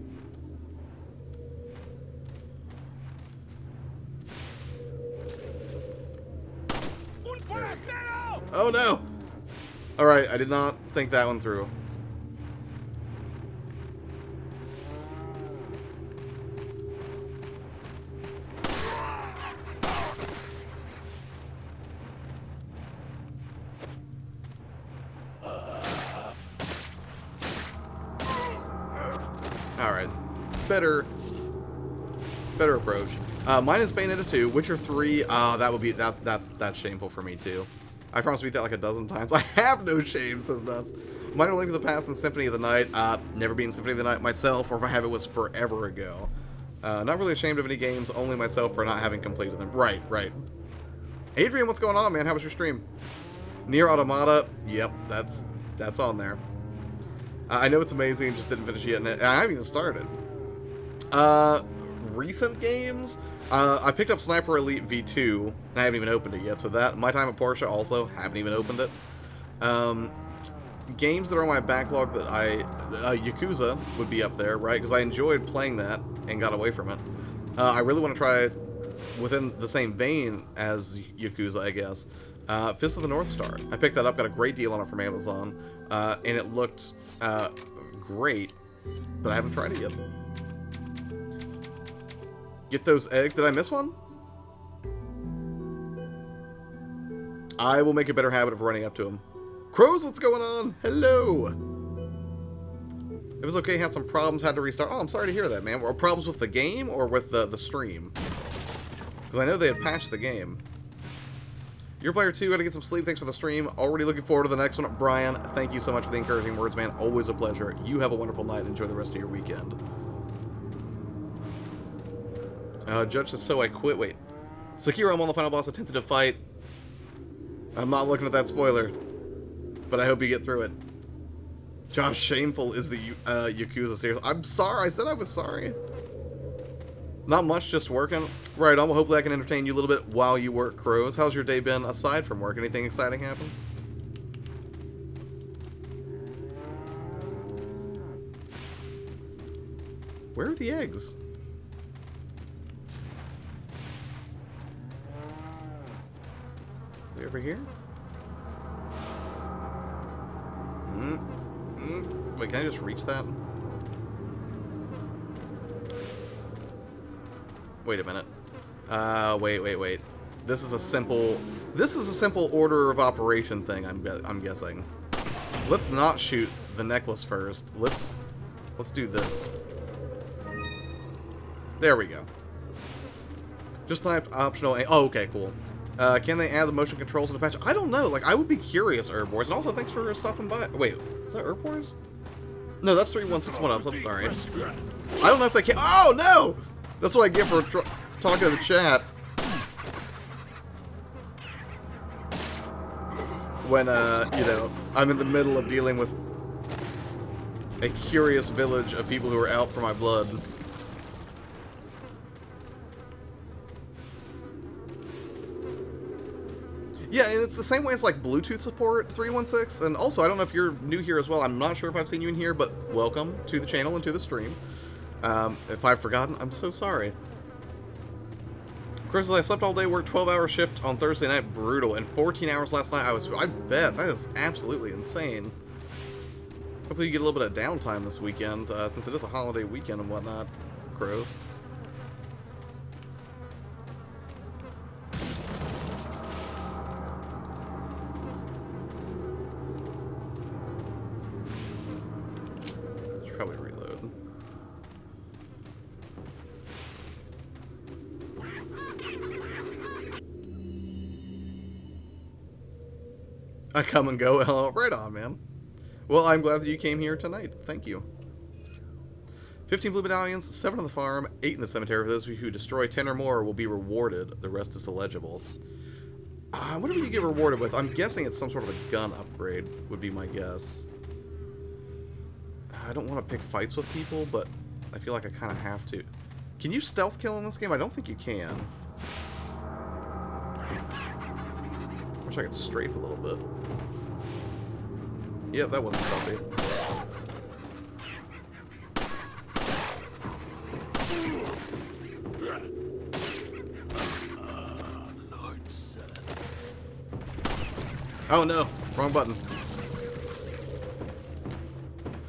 Oh no! Alright, I did not think that one through. Alright. Better approach. Mine is Bayonetta 2. Witcher 3, that would be, that's shameful for me too. I promise to beat that like a dozen times. I have no shame, says Nuts. Mine are Link to the Past and Symphony of the Night. Never beaten Symphony of the Night myself, or if I have, it was forever ago. Not really ashamed of any games, only myself for not having completed them. Right. Adrian, what's going on, man? How was your stream? Nier Automata, yep, that's on there. I know it's amazing, just didn't finish it yet, and I haven't even started. Recent games? I picked up Sniper Elite V2, and I haven't even opened it yet, so that, My Time at Porsche also, haven't even opened it. Games that are on my backlog that Yakuza would be up there, right? Because I enjoyed playing that and got away from it. I really want to try, within the same vein as Yakuza, I guess, Fist of the North Star. I picked that up, got a great deal on it from Amazon, and it looked great, but I haven't tried it yet. Get those eggs. Did I miss one? I will make a better habit of running up to him. Crows, what's going on? Hello! It was okay, had some problems, had to restart. Oh, I'm sorry to hear that, man. Were problems with the game or with the stream? Because I know they had patched the game. YourPlayerTwo, gotta get some sleep. Thanks for the stream. Already looking forward to the next one. Brian, thank you so much for the encouraging words, man. Always a pleasure. You have a wonderful night. Enjoy the rest of your weekend. Judge says, so I quit. Wait. Sekiro, I'm on the final boss, attempted to fight. I'm not looking at that spoiler, but I hope you get through it. Josh, shameful is the Yakuza series. I'm sorry. I said I was sorry. Not much, just working. Right on. Well, hopefully I can entertain you a little bit while you work, Crows. How's your day been aside from work? Anything exciting happen? Where are the eggs? Are they over here? Wait, can I just reach that? Wait a minute. Wait. This is a simple order of operation thing, I'm guessing. Let's not shoot the necklace first. Let's do this. There we go. Just type optional. Oh, okay, cool. Can they add the motion controls in the patch? I don't know. Like, I would be curious, Herbivores. And also, thanks for stopping by. Wait, is that Herbivores? No, that's 3161 ups. I'm sorry. I don't know if they can. Oh no! That's what I get for talking to the chat. When you know, I'm in the middle of dealing with a curious village of people who are out for my blood. Yeah, and it's the same way as like Bluetooth support 316, and also I don't know if you're new here as well. I'm not sure if I've seen you in here, but welcome to the channel and to the stream. If I've forgotten, I'm so sorry. Of course, I slept all day, worked 12-hour shift on Thursday night, brutal, and 14 hours last night. I bet that is absolutely insane. Hopefully you get a little bit of downtime this weekend, since it is a holiday weekend and whatnot, Crows. Should probably reload. I come and go. Hello, right on, man. Well, I'm glad that you came here tonight. Thank you. 15 blue medallions, 7 on the farm, 8 in the cemetery. For those of you who destroy 10 or more will be rewarded. The rest is illegible. What do you get rewarded with? I'm guessing it's some sort of a gun upgrade, would be my guess. I don't want to pick fights with people, but I feel like I kind of have to. Can you stealth kill in this game? I don't think you can. Wish I could strafe a little bit. Yeah, that wasn't stealthy. Oh no, wrong button.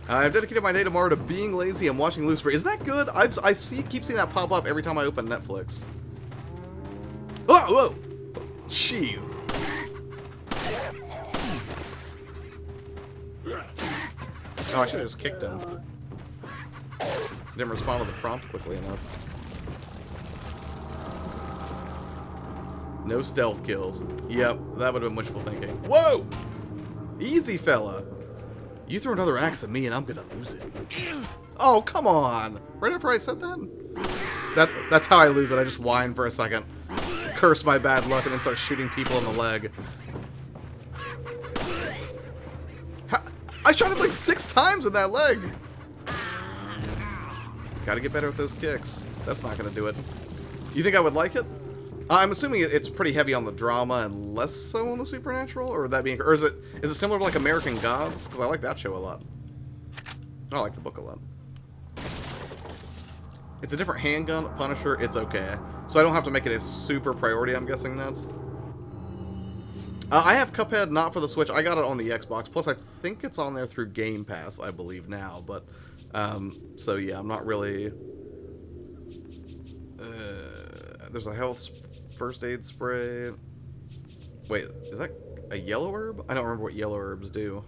I've dedicated my day tomorrow to being lazy and watching Lucifer. Is that good? I keep seeing that pop up every time I open Netflix. Oh, whoa! Jeez. Oh, I should have just kicked him. Didn't respond to the prompt quickly enough. No stealth kills. Yep, that would have been wishful thinking. Whoa! Easy, fella. You throw another axe at me and I'm gonna lose it. Oh, come on! Right after I said that? That's how I lose it. I just whine for a second, curse my bad luck, and then start shooting people in the leg. I shot him like 6 times in that leg! Gotta get better with those kicks. That's not gonna do it. You think I would like it? I'm assuming it's pretty heavy on the drama and less so on the supernatural, or that being, or is it similar to like American Gods? Because I like that show a lot. I like the book a lot. It's a different handgun, Punisher. It's okay, so I don't have to make it a super priority. I'm guessing that's. I have Cuphead not for the Switch. I got it on the Xbox. Plus, I think it's on there through Game Pass, I believe now. But so yeah, I'm not really. There's a health first aid spray. Wait, is that a yellow herb? I don't remember what yellow herbs do.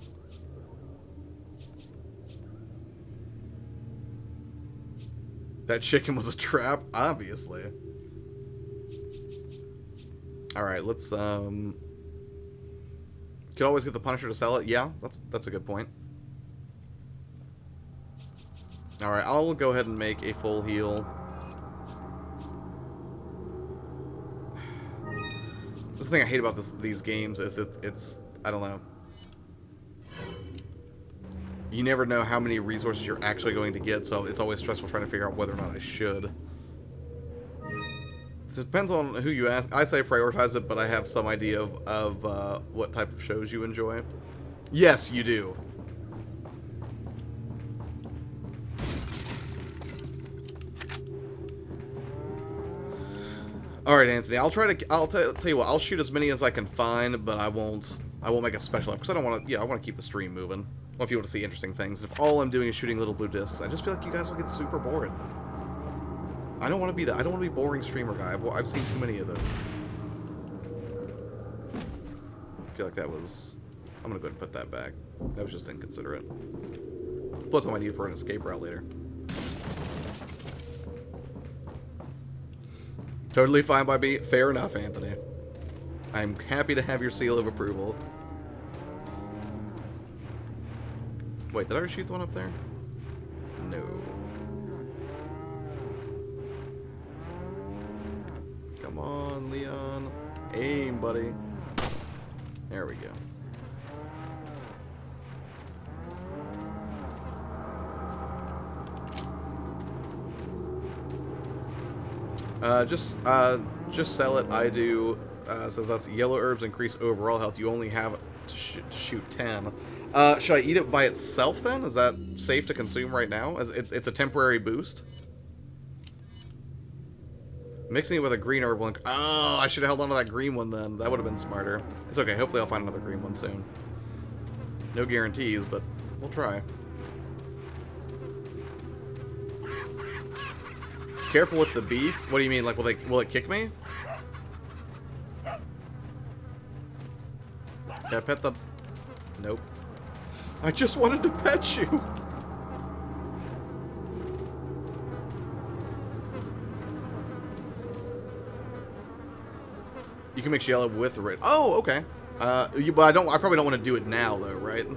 That chicken was a trap, obviously. Alright, let's could always get the Punisher to sell it. Yeah, that's a good point. Alright, I'll go ahead and make a full heal. This is the thing I hate about these games is it's I don't know. You never know how many resources you're actually going to get, so it's always stressful trying to figure out whether or not I should. So it depends on who you ask. I say prioritize it, but I have some idea of what type of shows you enjoy. Yes, you do. All right, Anthony. I'll tell you what. I'll shoot as many as I can find, but I won't make a special because I don't want to. Yeah, I want to keep the stream moving. I want people to see interesting things. If all I'm doing is shooting little blue discs, I just feel like you guys will get super bored. I don't want to be that. I don't want to be boring streamer guy. I've seen too many of those. I feel like that was. I'm gonna go ahead and put that back. That was just inconsiderate. Plus, I might need for an escape route later. Totally fine by me. Fair enough, Anthony. I'm happy to have your seal of approval. Wait, did I already shoot the one up there? No. Come on, Leon. Aim, buddy. There we go. Just sell it. I do. Says that's yellow herbs increase overall health. You only have to shoot 10. Should I eat it by itself then? Is that safe to consume right now? As it's a temporary boost. Mixing it with a green herb link. Oh, I should have held on to that green one then. That would have been smarter. It's okay. Hopefully I'll find another green one soon. No guarantees, but we'll try. Careful with the beef. What do you mean? Like, will it kick me? Yeah, pet the... Nope. I just wanted to pet you. You can mix yellow with red. Oh, okay. But I probably don't want to do it now, though, right?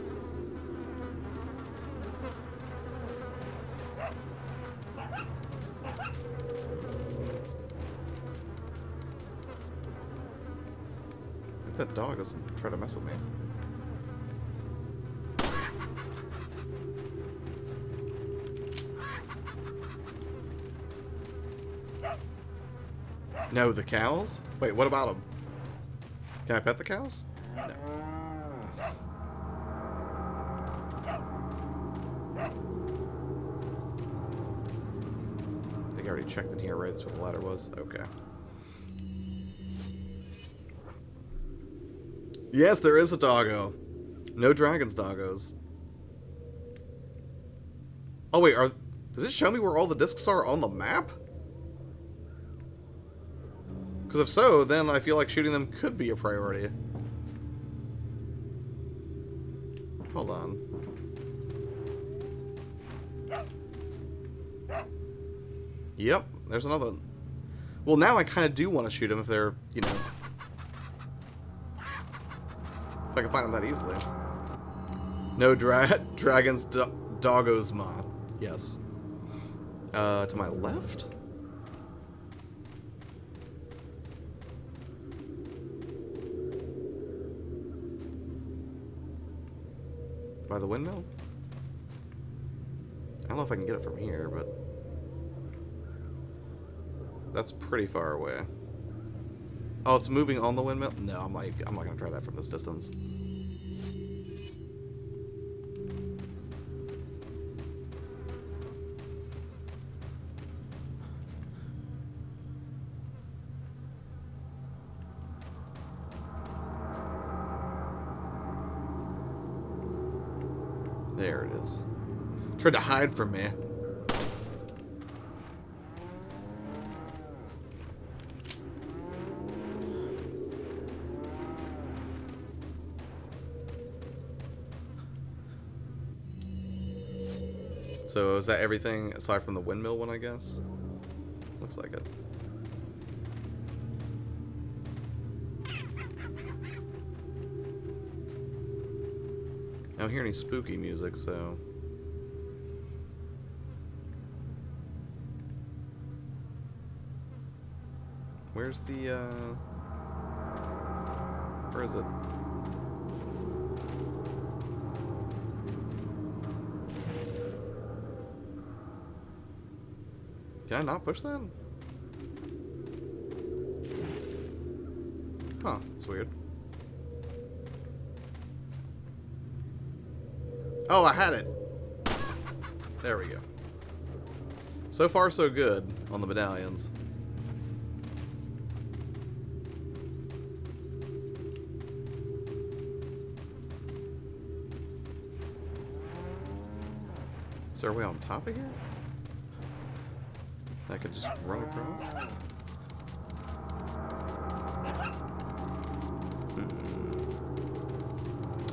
That dog doesn't try to mess with me. No, the cows? Wait, what about them? Can I pet the cows? No. I think I already checked in here, right? That's what the ladder was. Okay. Yes, there is a doggo. No dragons doggos. Oh wait, does it show me where all the discs are on the map? Because if so, then I feel like shooting them could be a priority. Hold on. Yep, there's another. Well, now I kind of do want to shoot them if they're, you know, if I can find them that easily. No dragons, doggos ma. Yes. To my left? By the windmill? I don't know if I can get it from here, but that's pretty far away. Oh, it's moving on the windmill? No, I'm not gonna try that from this distance. There it is. Tried to hide from me. So is that everything aside from the windmill one, I guess? Looks like it. I don't hear any spooky music, so... Where's the, where is it? Can I not push that? Huh, that's weird. Oh, I had it! There we go. So far, so good on the medallions. Is there a way on top of here? I could just run across?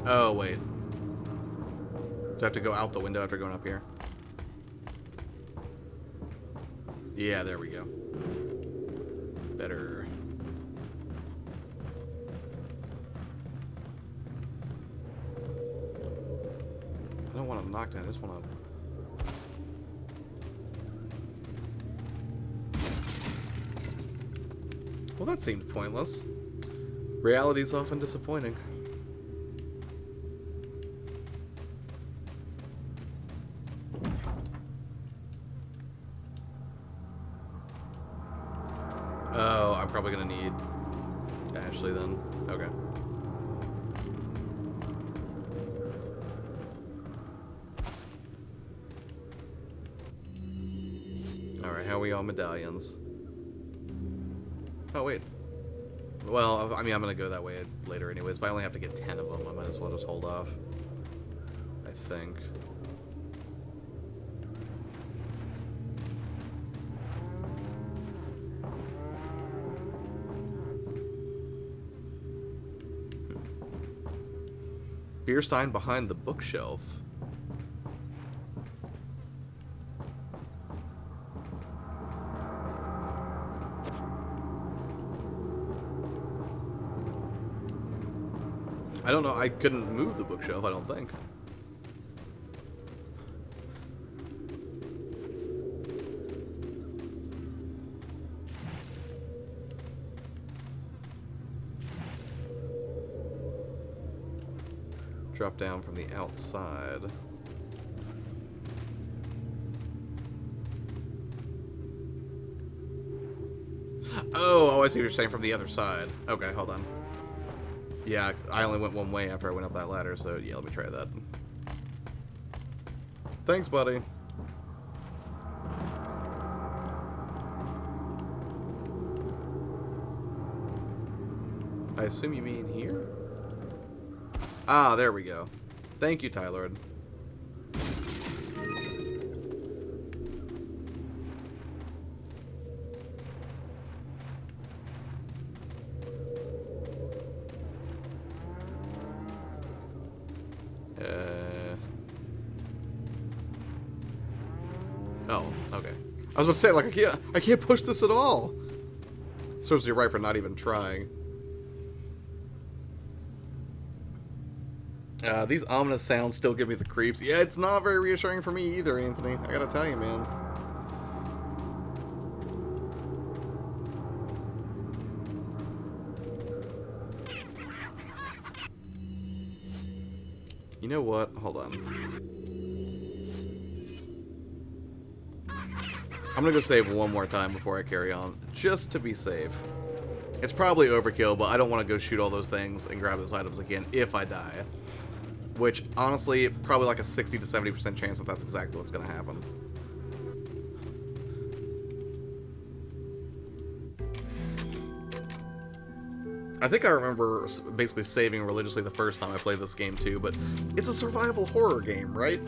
Oh, wait. Do I have to go out the window after going up here? Yeah, there we go. Better. I don't want to knock down, I just want to... Well, that seemed pointless. Reality's often disappointing. Oh, I'm probably gonna need Ashley then. Okay. Alright, how are we on medallions? Oh, wait. Well, I mean, I'm gonna go that way later anyways, but I only have to get 10 of them. I might as well just hold off. I think. Beer stein behind the bookshelf. I don't know, I couldn't move the bookshelf, I don't think. Drop down from the outside. Oh, I see what you're saying, from the other side. Okay, hold on. Yeah, I only went one way after I went up that ladder, so yeah, let me try that. Thanks, buddy. I assume you mean here? Ah, there we go. Thank you, Tylord. Oh, okay. I I was about to say, like, I can't push this at all. Serves you right for not even trying. These ominous sounds still give me the creeps. Yeah, it's not very reassuring for me either, Anthony. I gotta tell you, man. You know what? Hold on. I'm gonna go save one more time before I carry on, just to be safe. It's probably overkill, but I don't want to go shoot all those things and grab those items again if I die. Which, honestly, probably like a 60 to 70% chance that that's exactly what's gonna happen. I think I remember basically saving religiously the first time I played this game too, but it's a survival horror game, right?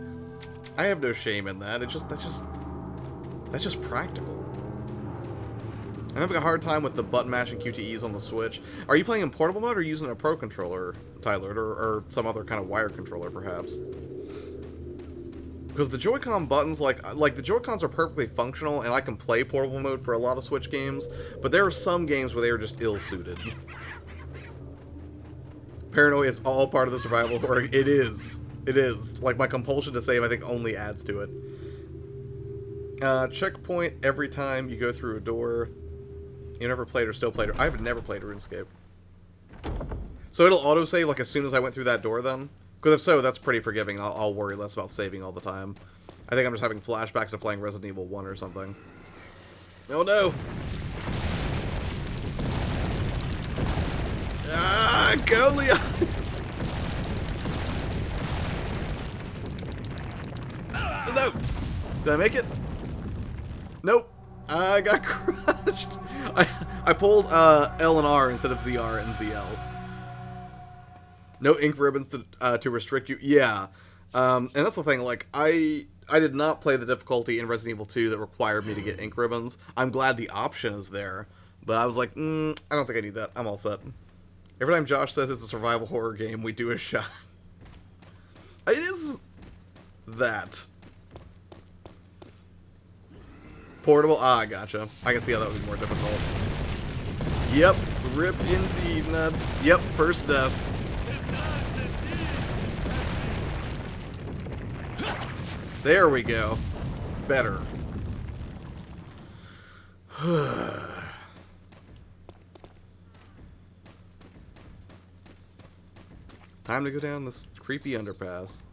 I have no shame in that. That's just practical. I'm having a hard time with the button mashing QTEs on the Switch. Are you playing in portable mode or using a Pro controller, Tyler, or some other kind of wired controller, perhaps? Because the Joy-Con buttons, like the Joy-Cons are perfectly functional, and I can play portable mode for a lot of Switch games, but there are some games where they are just ill-suited. Paranoia is all part of the survival horror. It is. It is. Like, my compulsion to save, I think, only adds to it. Checkpoint every time you go through a door. You never played or still played it. I've never played RuneScape. So it'll autosave, like, as soon as I went through that door, then? Because if so, that's pretty forgiving. I'll worry less about saving all the time. I think I'm just having flashbacks to playing Resident Evil 1 or something. Oh, no! Ah, go, Leon! No! Did I make it? Nope. I got crushed. I pulled L and R instead of ZR and ZL. No ink ribbons to restrict you. Yeah. And that's the thing, like, I did not play the difficulty in Resident Evil 2 that required me to get ink ribbons. I'm glad the option is there, but I was like, I don't think I need that. I'm all set. Every time Josh says it's a survival horror game, we do a shot. It is that. Portable? Ah, gotcha. I can see how that would be more difficult. Yep. Rip indeed, nuts. Yep, first death. There we go. Better. Time to go down this creepy underpass.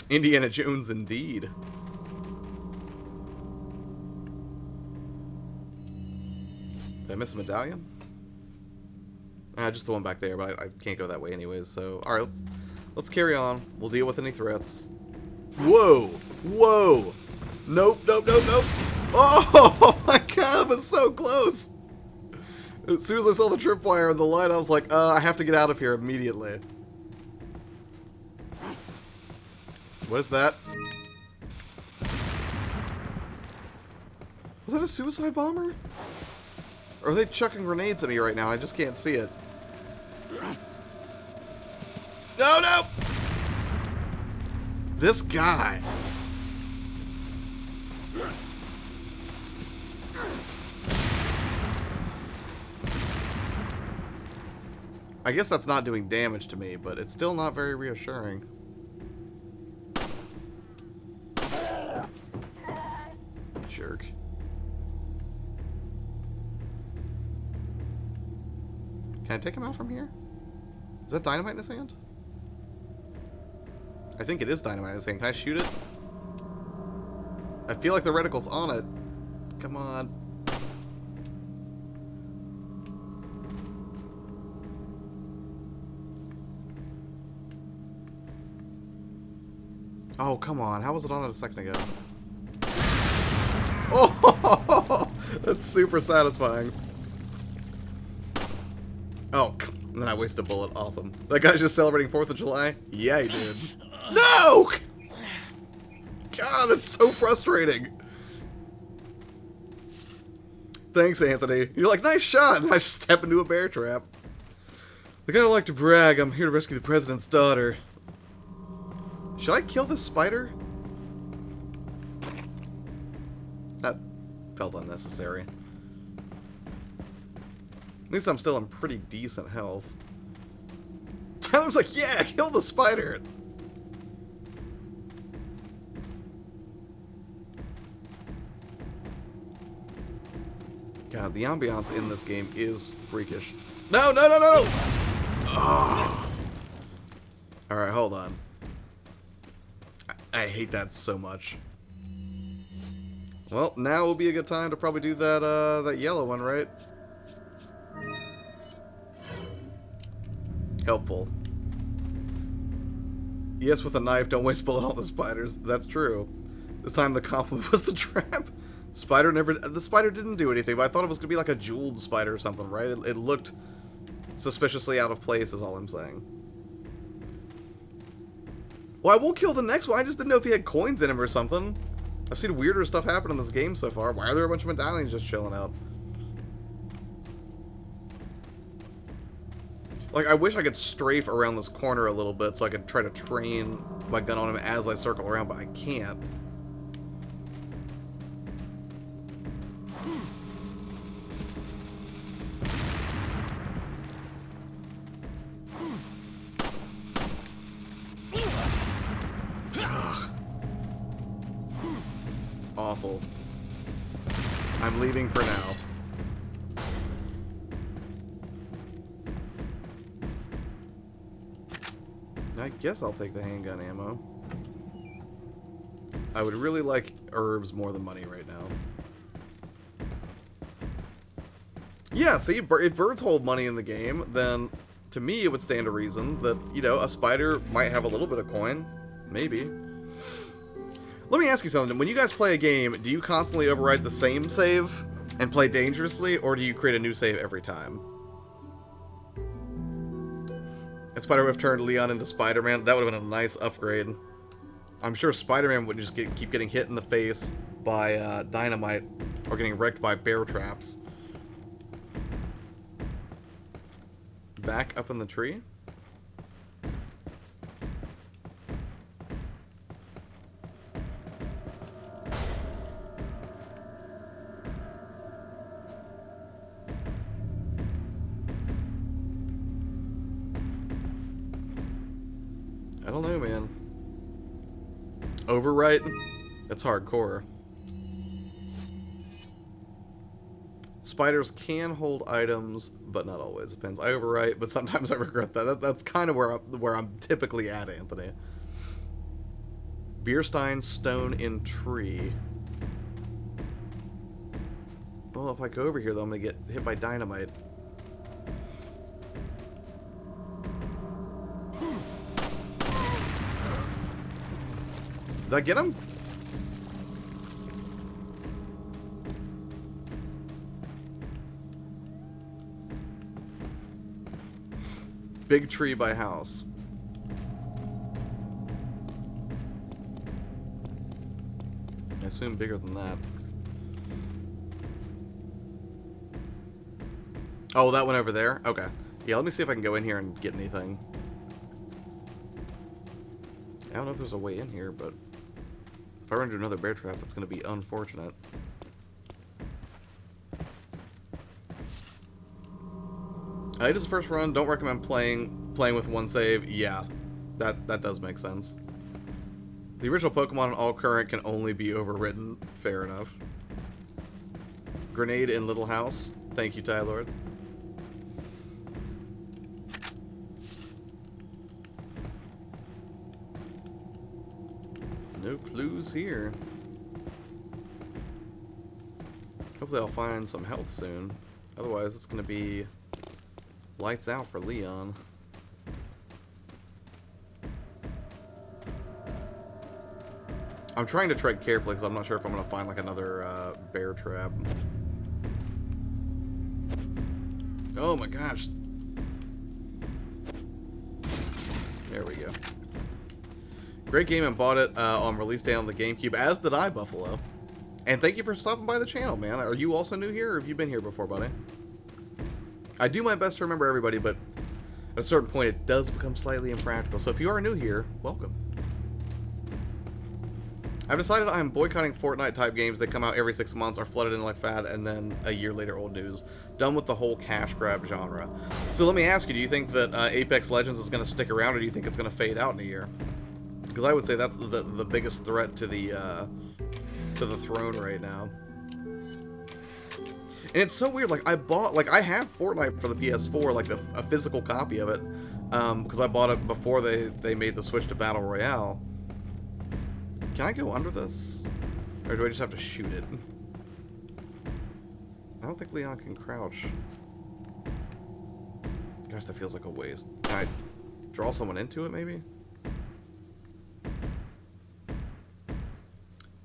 Indiana Jones, indeed. Did I miss a medallion? Just the one back there, but I can't go that way anyways, so... Alright, let's carry on. We'll deal with any threats. Whoa! Whoa! Nope, nope, nope, nope! Oh my god, that was so close! As soon as I saw the tripwire and the light, I was like, I have to get out of here immediately. What is that? Was that a suicide bomber? Or are they chucking grenades at me right now? I just can't see it. No, no! This guy. I guess that's not doing damage to me, but it's still not very reassuring. Jerk. Can I take him out from here? Is that dynamite in his hand? I think it is dynamite in his hand. Can I shoot it? I feel like the reticle's on it. Come on. Oh, come on. How was it on it a second ago? Oh, that's super satisfying. Oh, and then I wasted a bullet. Awesome. That guy's just celebrating 4th of July? Yeah, he did. No! God, that's so frustrating. Thanks, Anthony. You're like, nice shot. And I step into a bear trap. Like, I don't like to brag. I'm here to rescue the president's daughter. Should I kill this spider? That felt unnecessary. At least I'm still in pretty decent health. Tyler's like, yeah, kill the spider. God, the ambiance in this game is freakish. No, no, no, no, no! Oh. Alright, hold on. I hate that so much. Well, now will be a good time to probably do that, that yellow one, right? Helpful. Yes, with a knife, don't waste bullet on the spiders. That's true. This time the compliment was the trap. The spider didn't do anything, but I thought it was going to be like a jeweled spider or something, right? It looked suspiciously out of place, is all I'm saying. Well, I won't kill the next one. I just didn't know if he had coins in him or something. I've seen weirder stuff happen in this game so far. Why are there a bunch of medallions just chilling out? Like, I wish I could strafe around this corner a little bit so I could try to train my gun on him as I circle around, but I can't. Awful. I'm leaving for now. I guess I'll take the handgun ammo. I would really like herbs more than money right now. Yeah, see, if birds hold money in the game, then to me it would stand to reason that, you know, a spider might have a little bit of coin. Maybe. Let me ask you something. When you guys play a game, do you constantly override the same save and play dangerously, or do you create a new save every time? And Spider-Man turned Leon into Spider-Man. That would have been a nice upgrade. I'm sure Spider-Man wouldn't just keep getting hit in the face by dynamite or getting wrecked by bear traps. Back up in the tree? I don't know, man. Overwrite? That's hardcore. Spiders can hold items, but not always. Depends. I overwrite, but sometimes I regret that. That's kind of where I'm typically at, Anthony. Beerstein, stone in tree. Well, if I go over here, though, I'm gonna get hit by dynamite. Did I get him? Big tree by house. I assume bigger than that. Oh, that one over there? Okay. Yeah, let me see if I can go in here and get anything. I don't know if there's a way in here, but if I run into another bear trap, that's going to be unfortunate. It is the first run. Don't recommend playing with one save. Yeah, that does make sense. The original Pokemon in all current can only be overwritten. Fair enough. Grenade in Little House. Thank you, Tylord. No clues here. Hopefully I'll find some health soon. Otherwise it's going to be lights out for Leon. I'm trying to tread carefully because I'm not sure if I'm going to find like another bear trap. Oh my gosh. Great game and bought it on release day on the GameCube, as did I, Buffalo. And thank you for stopping by the channel, man. Are you also new here, or have you been here before, buddy? I do my best to remember everybody, but at a certain point it does become slightly impractical. So if you are new here, welcome. I've decided I'm boycotting Fortnite-type games that come out every 6 months, are flooded in like fad, and then a year later old news. Done with the whole cash grab genre. So let me ask you, do you think that Apex Legends is going to stick around, or do you think it's going to fade out in a year? Because I would say that's the biggest threat to the throne right now. And it's so weird, like, I have Fortnite for the PS4, like, a physical copy of it, because I bought it before they made the switch to Battle Royale. Can I go under this? Or do I just have to shoot it? I don't think Leon can crouch. Gosh, that feels like a waste. Can I draw someone into it, maybe?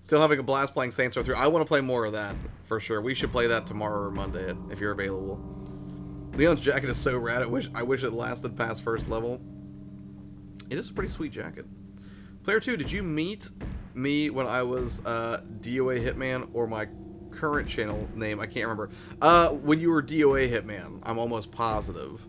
Still having a blast playing Saints Row 3. I want to play more of that, for sure. We should play that tomorrow or Monday, if you're available. Leon's jacket is so rad, I wish it lasted past first level. It is a pretty sweet jacket. Player 2, did you meet me when I was DOA Hitman, or my current channel name? I can't remember. When you were DOA Hitman, I'm almost positive.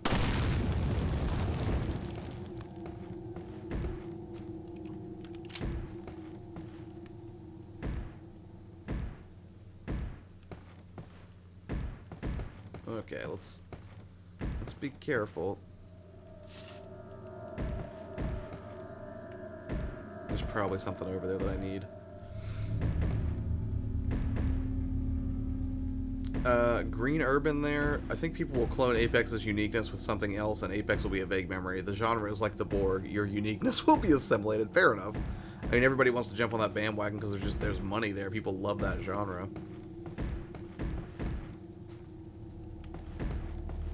Okay, let's be careful. There's probably something over there that I need. Green Urban there. I think people will clone Apex's uniqueness with something else, and Apex will be a vague memory. The genre is like the Borg. Your uniqueness will be assimilated. Fair enough. I mean, everybody wants to jump on that bandwagon because there's money there. People love that genre.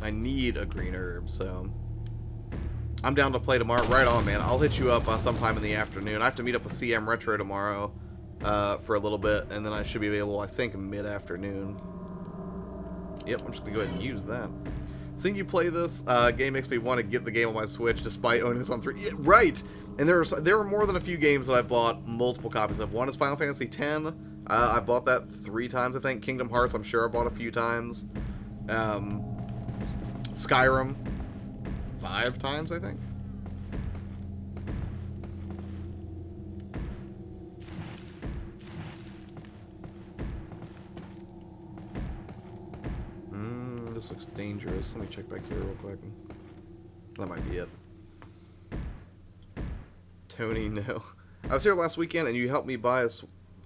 I need a green herb, so I'm down to play tomorrow. Right on, man. I'll hit you up sometime in the afternoon. I have to meet up with CM Retro tomorrow for a little bit, and then I should be available, I think, mid-afternoon. Yep, I'm just going to go ahead and use that. Seeing you play this game makes me want to get the game on my Switch, despite owning this on 3. Yeah, right! And there are more than a few games that I've bought multiple copies of. One is Final Fantasy X. I bought that 3 times, I think. Kingdom Hearts, I'm sure I bought a few times. Skyrim, 5 times, I think. This looks dangerous. Let me check back here real quick. That might be it. Tony, no. I was here last weekend and you helped me buy a...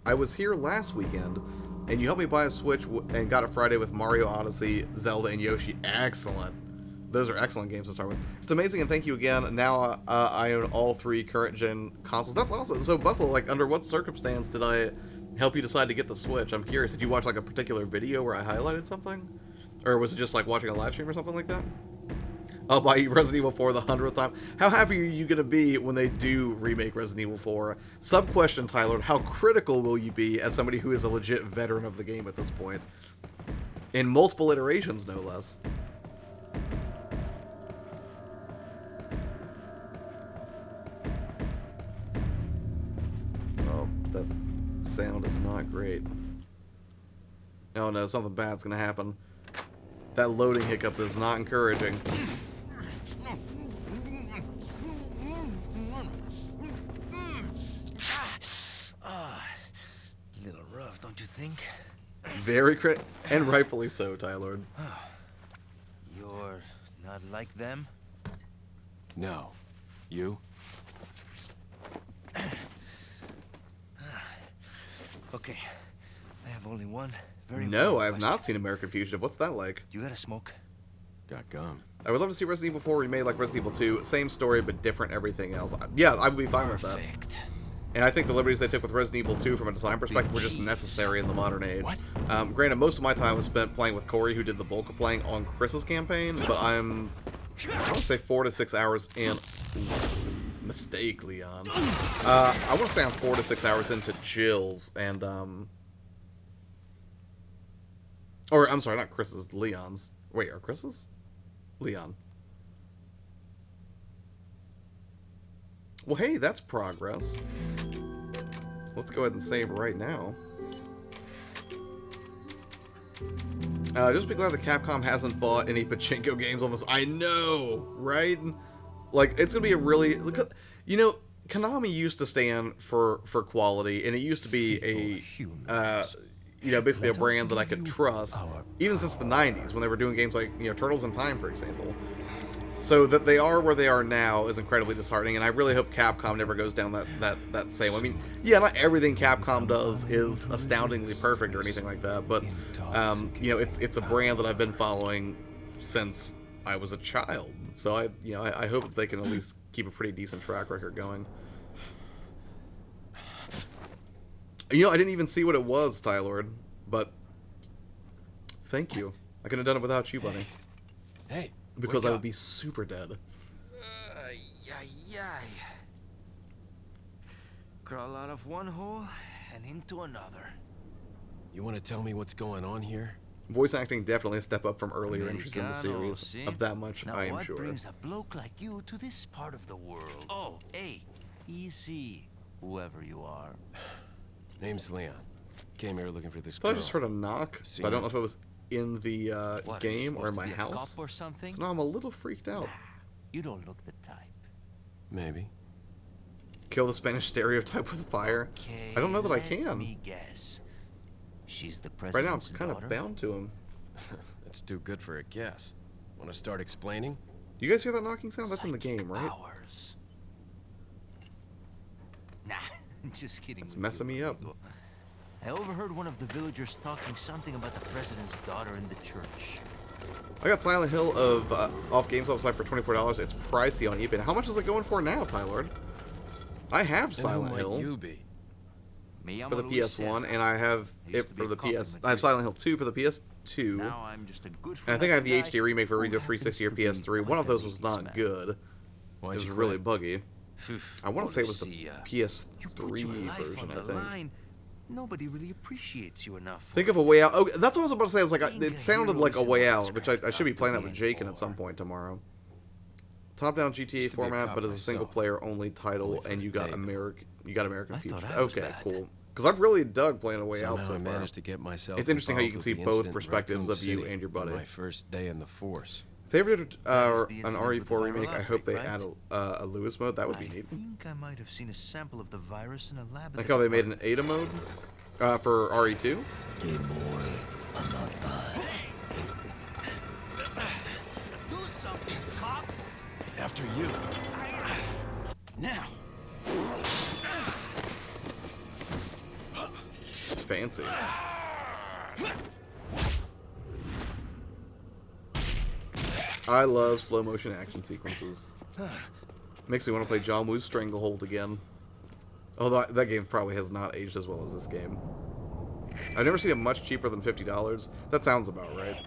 I was here last weekend and you helped me buy a Switch and got it Friday with Mario Odyssey, Zelda, and Yoshi. Excellent. Those are excellent games to start with. It's amazing, and thank you again. Now I own all 3 current-gen consoles. That's awesome. So, Buffalo, like, under what circumstance did I help you decide to get the Switch? I'm curious. Did you watch, like, a particular video where I highlighted something? Or was it just, like, watching a live stream or something like that? I'll buy you Resident Evil 4 the 100th time. How happy are you going to be when they do remake Resident Evil 4? Sub-question, Tyler. How critical will you be as somebody who is a legit veteran of the game at this point? In multiple iterations, no less. That sound is not great. Oh no, something bad's gonna happen. That loading hiccup is not encouraging. Little rough, don't you think? Very and rightfully so, Tylord. You're not like them? No. You? Okay, I have only one very No, I have question. not seen American Fugitive. What's that like? You got a smoke? Got gum. I would love to see Resident Evil 4 remade like Resident Evil 2. Same story, but different everything else. Yeah, I would be fine with that. Perfect. And I think the liberties they took with Resident Evil 2 from a design perspective were just necessary in the modern age. What? Granted, most of my time was spent playing with Corey, who did the bulk of playing on Chris's campaign, but I want to say 4 to 6 hours in... Mistake, Leon. I want to say I'm 4 to 6 hours into Jill's, and, or, I'm sorry, not Chris's, Leon's. Wait, are Chris's? Leon. Well, hey, that's progress. Let's go ahead and save right now. Just be glad that Capcom hasn't bought any pachinko games on this. I know, right? Like, it's gonna be a really... Look at, you know, Konami used to stand for quality, and it used to be a... you know, basically a brand that I could trust, even since the 90s, when they were doing games like, you know, Turtles in Time, for example. So that they are where they are now is incredibly disheartening, and I really hope Capcom never goes down that same. I mean, yeah, not everything Capcom does is astoundingly perfect or anything like that, but you know, it's a brand that I've been following since I was a child. So I hope that they can at least keep a pretty decent track record going. You know, I didn't even see what it was, Tylord, but thank you. I could have done it without you, buddy. Hey. Because I would be super dead. Crawl out of one hole and into another. You want to tell me what's going on here? Voice acting definitely a step up from earlier entries in the series. See? Of that much, now I am what sure. brings a bloke like you to this part of the world? Oh, hey, easy, whoever you are. Name's Leon. Came here looking for this I girl. thought I just heard a knock, but I don't know if it was in the What, game or in my are you supposed to be a house. cop or something? So now I'm a little freaked out. You don't look the type. Maybe. Kill the Spanish stereotype with fire. Okay, I don't know that I let can. me guess. She's the Right now, I'm president's kind daughter? of bound to him. That's too good for a guess. Want to start explaining? You guys hear that knocking sound? That's in the Psychic game, right? powers. Nah, just kidding. It's with messing you, me up. amigo. I overheard one of the villagers talking something about the president's daughter in the church. I got Silent Hill of off GameStop site for $24. It's pricey on eBay. How much is it going for now, Tylord? I have And Silent who Hill might you be? for the PS1, and I have it for the PS. I have Silent Hill 2 for the PS2. Now I'm just a good And I think I have the guy HD remake for who either happens 360 or to be PS3. One quite of a those was ladies' not man. good. Why'd It was you really quit? buggy. I want to say it was the You put PS3 your life version, on I the think. line. Nobody really appreciates you enough. Think of a way out. Oh, that's what I was about to say. I was like, Being it a sounded hero like a is way what's out, which I should be cracked playing up that to with be Jake in at some for. point tomorrow. Top-down GTA Used to be a format, cop but as a myself. single-player only title, Only for and a you got day, American I Future. thought I was Okay, bad. cool. Because I've really dug playing a way Somehow out so I far. managed to get myself It's interesting how you can involved see with the both incident in perspectives Raccoon of you City and your buddy. on my first day in the force. If they ever did That is the an incident with the RE4 viral remake, I hope they outbreak, add right? a Lewis mode. That would be I neat. think I might have seen a sample of the virus in a lab. Like how they made an Ada mode for RE2. Do something, cop! After you. Now! Fancy. I love slow motion action sequences. Makes me want to play John Woo's Stranglehold again. Although that game probably has not aged as well as this game. I've never seen it much cheaper than $50. That sounds about right.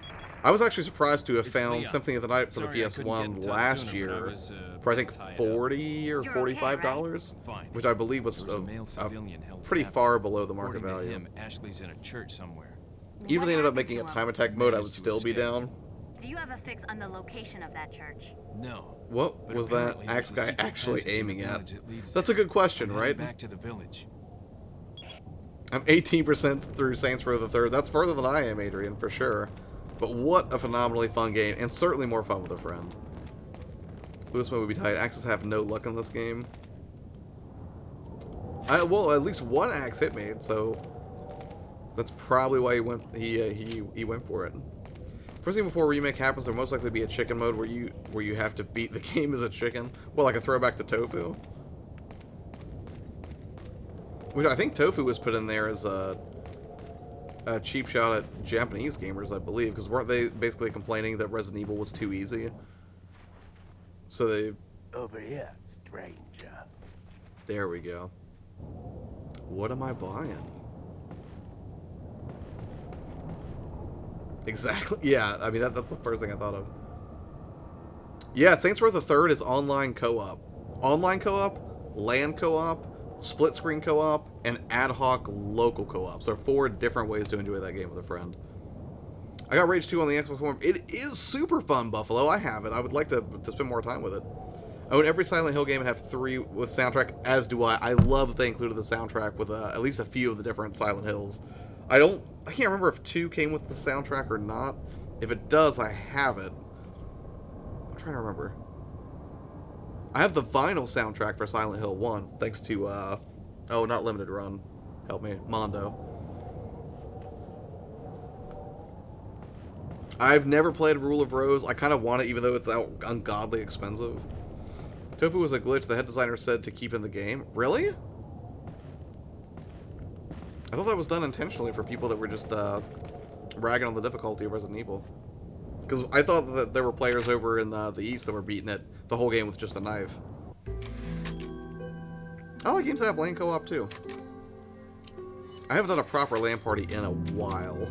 I was actually surprised to have found Leon. Symphony of the Night for the Sorry I couldn't get in PS1 touch last sooner when I year was, for I think tied up. $40 or You're okay, $45, Fine. which I believe was, There was a male civilian held pretty captive. far below the market According to value. him, Ashley's in a church somewhere. Even if they ended up What making a happened to time him? attack mode, I would Managed to still be escape. down. Do you have a fix on the location of that church? No. What But was that apparently there's axe a guy secret actually passage in the aiming at? village that leads That's a there. good question, I'm headed right? Back to the village. I'm 18% through Saints Row the Third. That's further than I am, Adrian, for sure. But what a phenomenally fun game, and certainly more fun with a friend. Lewis mode would be tight. Axes have no luck in this game. Well, at least one axe hit me, so that's probably why he went for it. First thing before remake happens, there most likely be a chicken mode where you have to beat the game as a chicken. Well, like a throwback to Tofu. Which I think Tofu was put in there as a cheap shot at Japanese gamers, I believe, because weren't they basically complaining that Resident Evil was too easy? So they... Over here, stranger. There we go. What am I buying? Exactly. Yeah, I mean, that's the first thing I thought of. Yeah, Saints Row the Third is online co-op. Online co-op, LAN co-op, split-screen co-op, and ad hoc local co-op. So 4 different ways to enjoy that game with a friend. I got Rage 2 on the Xbox One. It is super fun, Buffalo. I have it. I would like to spend more time with it. own every Silent Hill game and have 3 with soundtrack, as do I. I love that they included the soundtrack with at least a few of the different Silent Hills. I can't remember if 2 came with the soundtrack or not. If it does, I have it. I'm trying to remember. I have the vinyl soundtrack for Silent Hill 1, thanks to, not Limited Run. Help me. Mondo. I've never played Rule of Rose. I kind of want it, even though it's ungodly expensive. Tofu was a glitch the head designer said to keep in the game. Really? I thought that was done intentionally for people that were just ragging on the difficulty of Resident Evil. Because I thought that there were players over in the East that were beating it the whole game with just a knife. I like games that have LAN co-op too. I haven't done a proper LAN party in a while.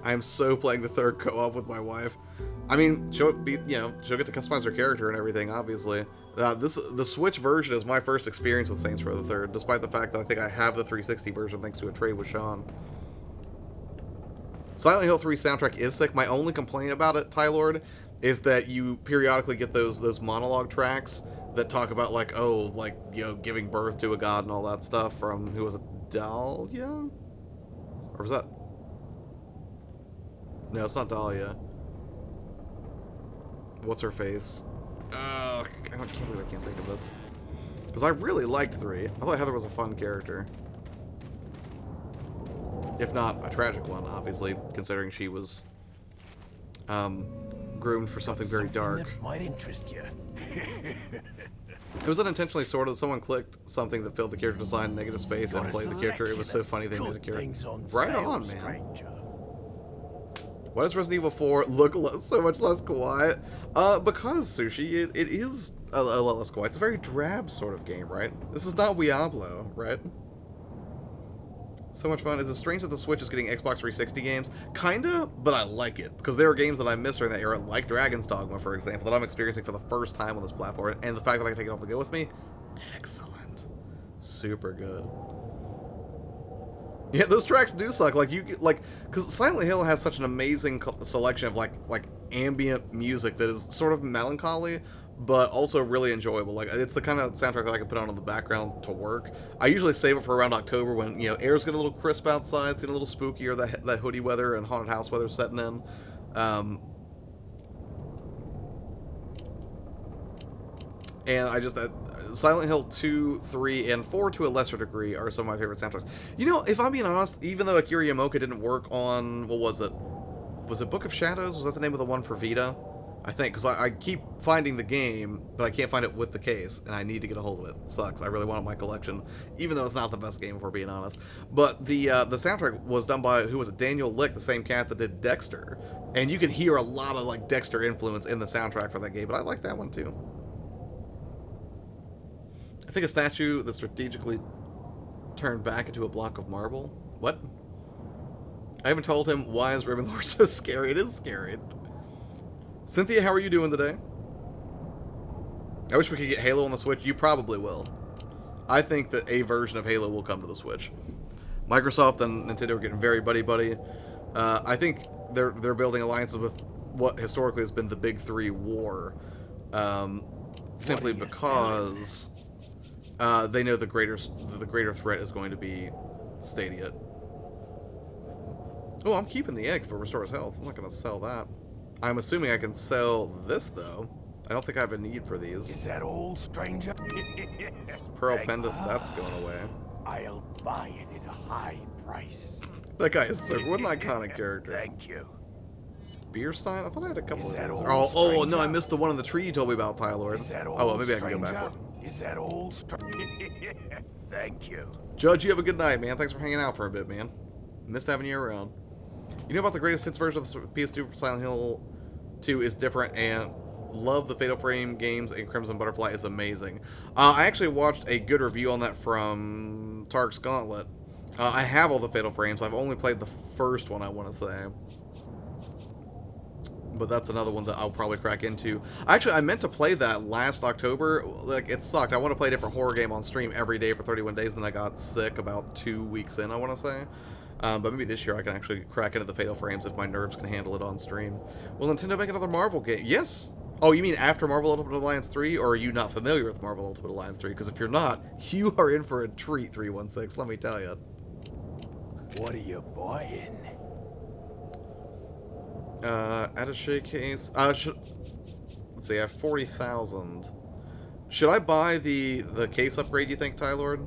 I am so playing the 3rd co-op with my wife. I mean, she'll get to customize her character and everything, obviously. The Switch version is my first experience with Saints Row the 3rd, despite the fact that I think I have the 360 version thanks to a trade with Sean. Silent Hill 3 soundtrack is sick. My only complaint about it, Tylord, is that you periodically get those monologue tracks that talk about, like, giving birth to a god and all that stuff from, who was it, Dahlia? Or was that... No, it's not Dahlia. What's her face? I can't believe I can't think of this. Because I really liked 3. I thought Heather was a fun character. If not a tragic one, obviously, considering she was groomed for something very dark. That might interest you. It was unintentionally sort of. Someone clicked something that filled the character design negative space and played the character. It was so funny they made a character. Right on, man. Stranger. Why does Resident Evil 4 look so much less quiet? Because, Sushi, it is a lot less quiet. It's a very drab sort of game, right? This is not Weeablo, right? So much fun. Is it strange that the Switch is getting Xbox 360 games? Kinda, but I like it. Because there are games that I missed during that era, like Dragon's Dogma, for example, that I'm experiencing for the first time on this platform. And the fact that I can take it off the go with me, excellent. Super good. Yeah, those tracks do suck. Because Silent Hill has such an amazing selection of like ambient music that is sort of melancholy, but also really enjoyable. Like, it's the kind of soundtrack that I can put on in the background to work. I usually save it for around October when air's getting a little crisp outside, it's getting a little spookier, that hoodie weather and haunted house weather setting in. And I just Silent Hill 2, 3, and 4 to a lesser degree are some of my favorite soundtracks. If I'm being honest, even though Akira Yamaoka didn't work on, what was it? Was it Book of Shadows? Was that the name of the one for Vita? I think, because I keep finding the game, but I can't find it with the case, and I need to get a hold of it. It sucks. I really want it in my collection, even though it's not the best game, if we're being honest. But the soundtrack was done by, who was it? Daniel Lick, the same cat that did Dexter. And you can hear a lot of, like, Dexter influence in the soundtrack for that game, but I like that one, too. I think a statue that's strategically turned back into a block of marble. What? I haven't told him why is Ravenlord so scary. It is scary. Cynthia, how are you doing today? I wish we could get Halo on the Switch. You probably will. I think that a version of Halo will come to the Switch. Microsoft and Nintendo are getting very buddy-buddy. I think they're building alliances with what historically has been the big three war. Simply because they know the greater threat is going to be Stadia. Oh, I'm keeping the egg for Restores Health. I'm not going to sell that. I'm assuming I can sell this, though. I don't think I have a need for these. Is that all, stranger? Pearl Pendant, that's going away. I'll buy it at a high price. That guy is so... What an iconic character. Thank you. Beer sign? I thought I had a couple Is of that those. all, Oh, no, I stranger? missed the one in the tree you told me about, Tylord. Is that all, Oh, well, maybe I can go stranger? backward. Is that all, Thank you. Judge, you have a good night, man. Thanks for hanging out for a bit, man. Missed having you around. You know about the greatest hits version of the PS2 for Silent Hill 2 is different, and love the Fatal Frame games, and Crimson Butterfly is amazing. I actually watched a good review on that from Tark's Gauntlet. I have all the Fatal Frames. I've only played the first one, I want to say. But that's another one that I'll probably crack into. Actually, I meant to play that last October. Like, it sucked. I want to play a different horror game on stream every day for 31 days, and then I got sick about 2 weeks in, I want to say. But maybe this year I can actually crack into the Fatal Frames if my nerves can handle it on stream. Will Nintendo make another Marvel game? Yes. Oh, you mean after Marvel Ultimate Alliance 3, or are you not familiar with Marvel Ultimate Alliance 3? Because if you're not, you are in for a treat, 316, let me tell you. What are you buying? Attaché case. Let's see, I have 40,000. Should I buy the case upgrade, you think, Tylord?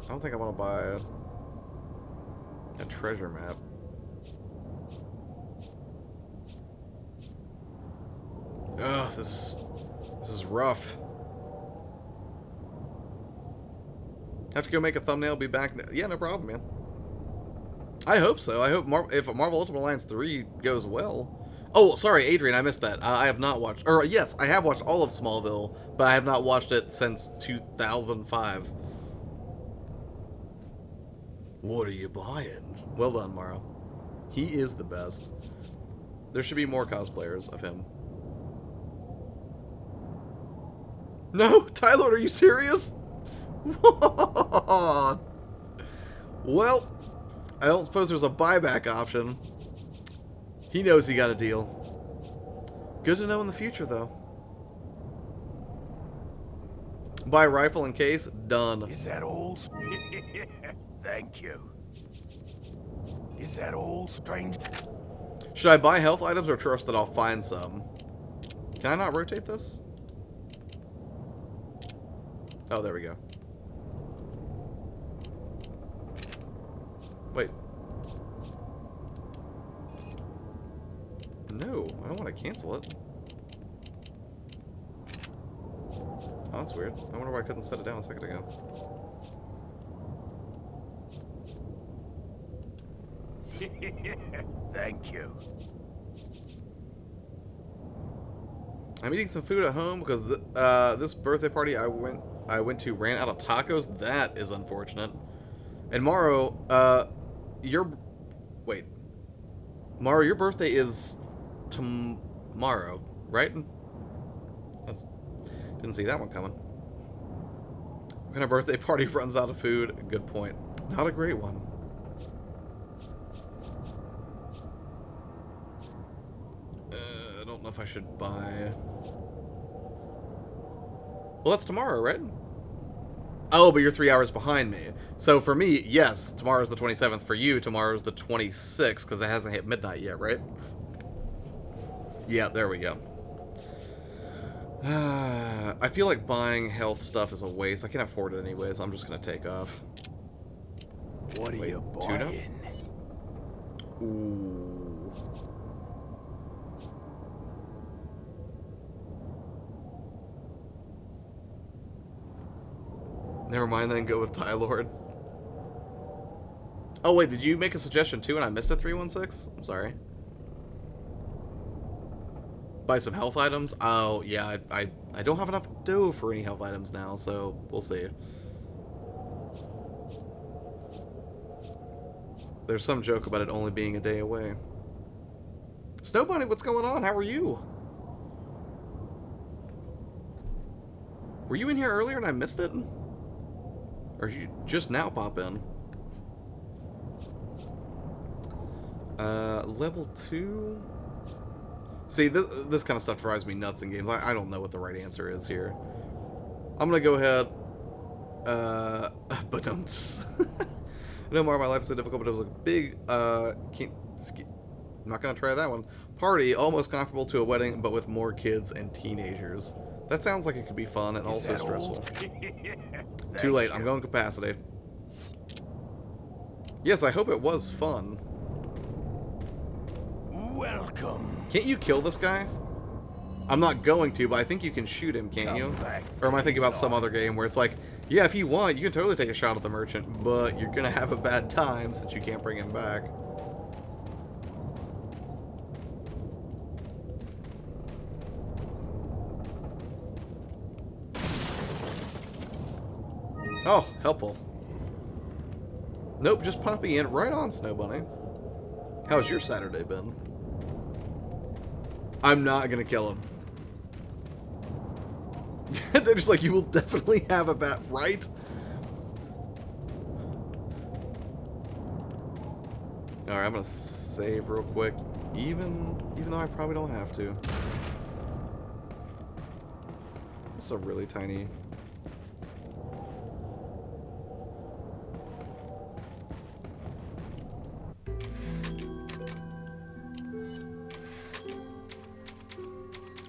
I don't think I want to buy a treasure map. Ugh, this is rough. Have to go make a thumbnail, be back. Yeah, no problem, man. I hope so. I hope if Marvel Ultimate Alliance 3 goes well. Oh, sorry, Adrian, I missed that. I have not watched... Or, yes, I have watched all of Smallville, but I have not watched it since 2005. What are you buying? Well done, Morrow. He is the best. There should be more cosplayers of him. No? Tyler, are you serious? Well, I don't suppose there's a buyback option. He knows he got a deal. Good to know in the future, though. Buy rifle and case? Done. Is that all? Thank you. Is that all, strange? Should I buy health items or trust that I'll find some? Can I not rotate this? Oh, there we go. Wait. No, I don't want to cancel it. Oh, that's weird. I wonder why I couldn't set it down a second ago. Thank you. I'm eating some food at home because this birthday party I went to ran out of tacos. That is unfortunate. And Morrow, Morrow, your birthday is tomorrow, right? Didn't see that one coming. What kind of birthday party runs out of food? Good point. Not a great one. I don't know if I should buy... Well, that's tomorrow, right? Oh, but you're 3 hours behind me. So for me, yes, tomorrow's the 27th. For you, tomorrow's the 26th, because it hasn't hit midnight yet, right? Yeah, there we go. I feel like buying health stuff is a waste. I can't afford it anyways. I'm just going to take off. What are you buying? Ooh. Never mind, then go with Tylord. Oh, wait, did you make a suggestion too and I missed it, 316? I'm sorry. Buy some health items? Oh, yeah, I don't have enough dough for any health items now, so we'll see. There's some joke about it only being a day away. Snow Bunny, what's going on? How are you? Were you in here earlier and I missed it? Or did you just now pop in? Level 2? See, this kind of stuff drives me nuts in games. I don't know what the right answer is here. I'm gonna go ahead. But don't. I know more of my life is so difficult, but it was a big, I'm not gonna try that one. Party, almost comparable to a wedding, but with more kids and teenagers. That sounds like it could be fun and also stressful. Too late, I'm going capacity. Yes, I hope it was fun. Welcome. Can't you kill this guy? I'm not going to, but I think you can shoot him, can't you? Or am I thinking about some other game where it's like, yeah, if you want, you can totally take a shot at the merchant, but you're gonna have a bad time since you can't bring him back. Oh, helpful. Nope, just popping in. Right on, Snow Bunny. How's your Saturday been? I'm not gonna kill him. They're just like, you will definitely have a bat, right? Alright, I'm gonna save real quick. Even though I probably don't have to. This is a really tiny...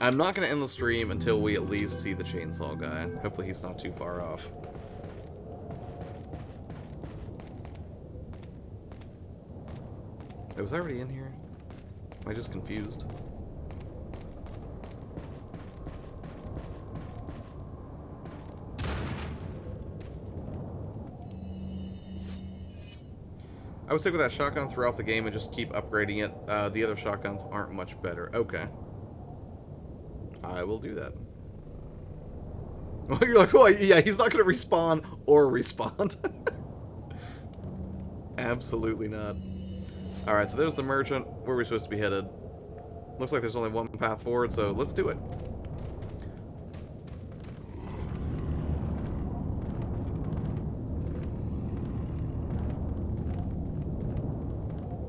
I'm not going to end the stream until we at least see the chainsaw guy. Hopefully he's not too far off. It was already in here? Am I just confused? I would stick with that shotgun throughout the game and just keep upgrading it. The other shotguns aren't much better. Okay. I will do that. Well, you're like, oh, yeah, he's not going to respawn or respond. Absolutely not. Alright, so there's the merchant. Where are we supposed to be headed? Looks like there's only one path forward, so let's do it.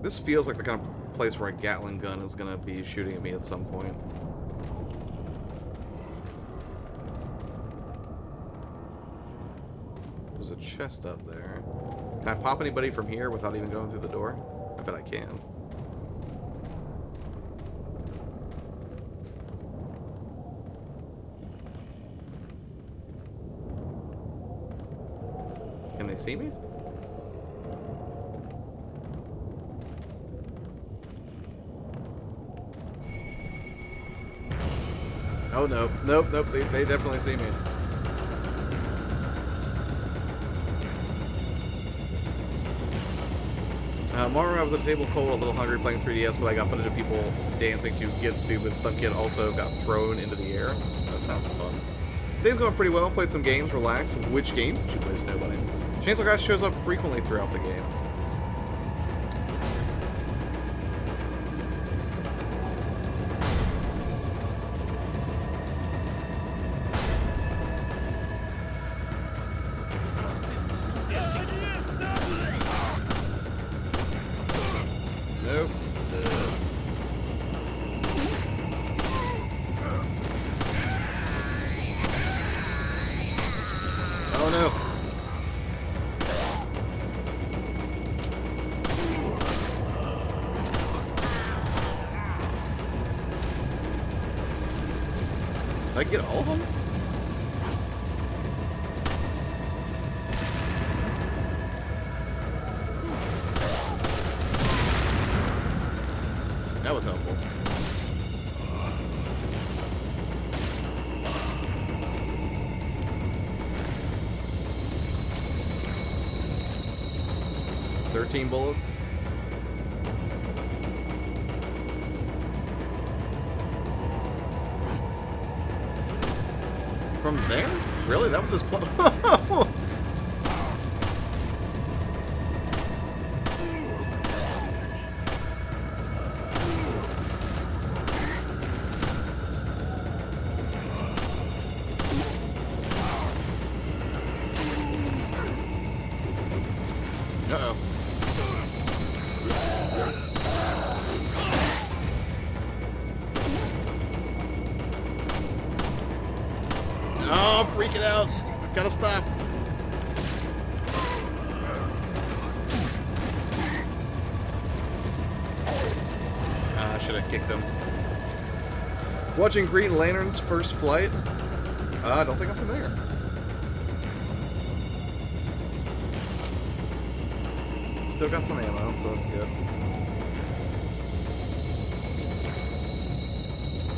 This feels like the kind of place where a Gatling gun is going to be shooting at me at some point. There's a chest up there. Can I pop anybody from here without even going through the door? I bet I can. Can they see me? Oh no. Nope, nope, they definitely see me. Tomorrow I was at a table cold, a little hungry, playing 3DS, but I got footage of people dancing to Get Stupid. Some kid also got thrown into the air. That sounds fun. Day's going pretty well. Played some games, relaxed. Which games did you play, Snowbunny? Chainsaw Guy shows up frequently throughout the game. Nope. Oh no. Did I get all of them? That was helpful. $13 bullets. From there? Really? That was his plan? Uh-oh. Oh, I'm freaking out. Gotta stop. I should have kicked him. Watching Green Lantern's first flight? I don't think I'm familiar. Still got some ammo, so that's good.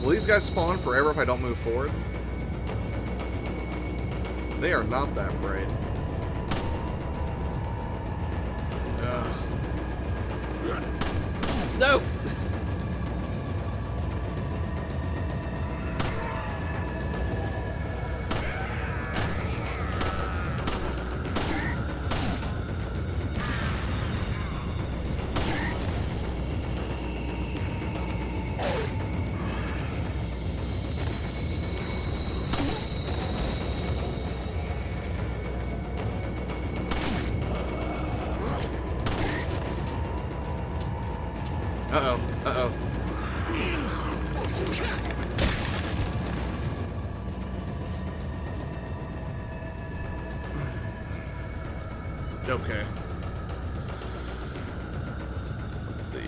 Will these guys spawn forever if I don't move forward? They are not that bright. Ugh. No! Uh-oh. Okay. Let's see.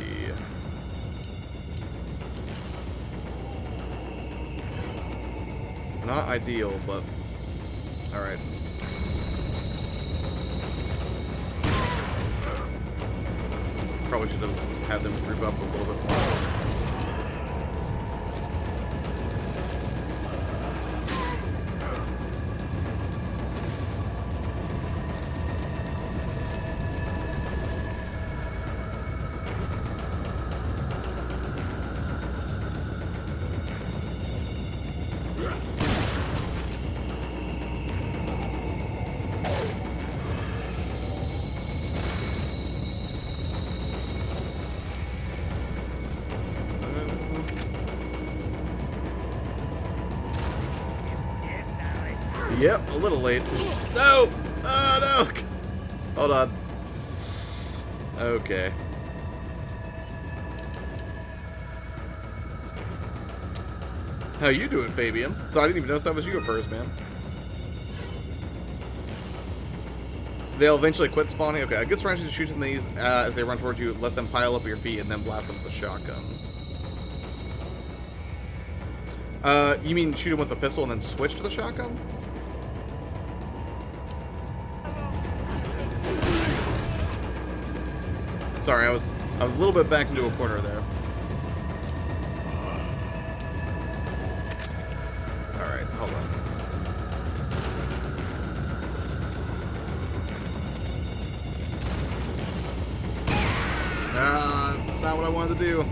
Not ideal, but alright. Probably should have had them group up a little bit more. Yep, a little late. No! Oh, no! Hold on. Okay. How you doing, Fabian? So I didn't even notice that was you at first, man. They'll eventually quit spawning. Okay, a good strategy to shoot these as they run towards you. Let them pile up at your feet and then blast them with a shotgun. You mean shoot them with a pistol and then switch to the shotgun? Sorry, I was a little bit back into a corner there. Alright, hold on. That's not what I wanted to do.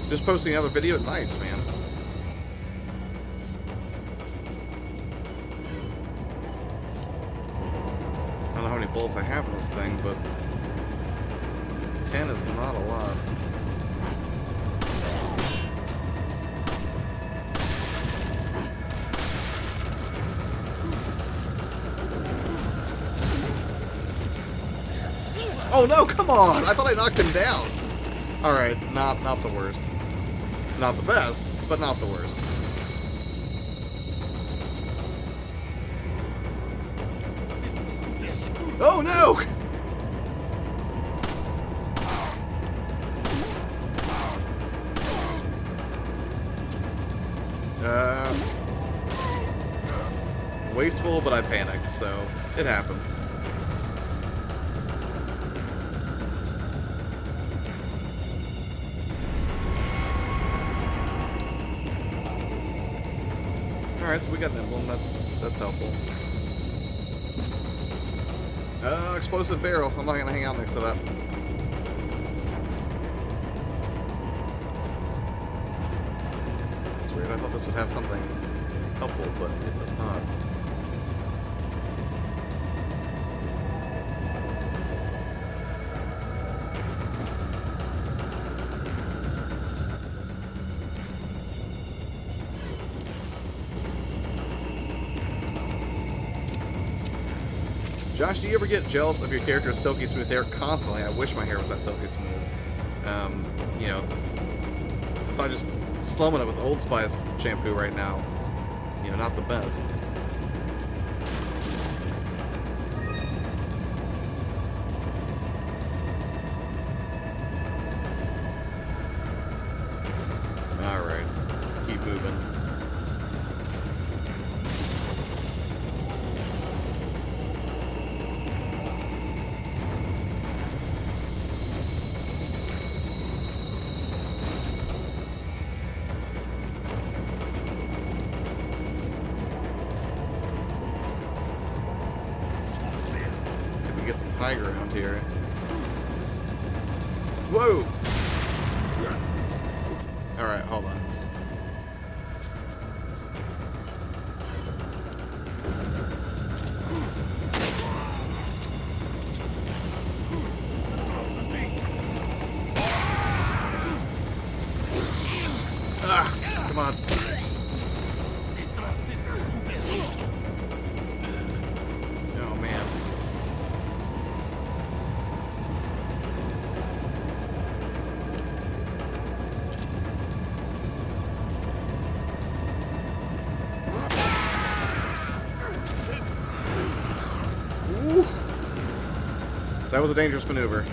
Just posting another video? Nice, man. I don't know how many bullets I have in this thing, but 10 is not a lot. Oh no, come on! I thought I knocked him down. Alright, not the worst. Not the best, but not the worst. Oh no! Wasteful, but I panicked, so it happens. Alright, so we got an emblem, that's helpful. Explosive barrel. I'm not gonna hang out next to that. That's weird, I thought this would have something helpful, but it does not. Josh, do you ever get jealous of your character's silky smooth hair constantly? I wish my hair was that silky smooth. You know, since I'm just slumming it with Old Spice shampoo right now. You know, not the best. Alright, let's keep moving. Get some high ground here. Whoa! Alright, hold on. Ah! Come on. Oh, man. That was a dangerous maneuver.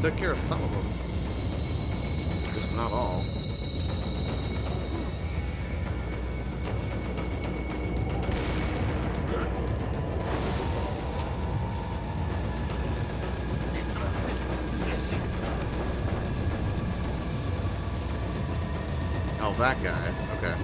Took care of some of them. Just not all. Oh, that guy. Okay.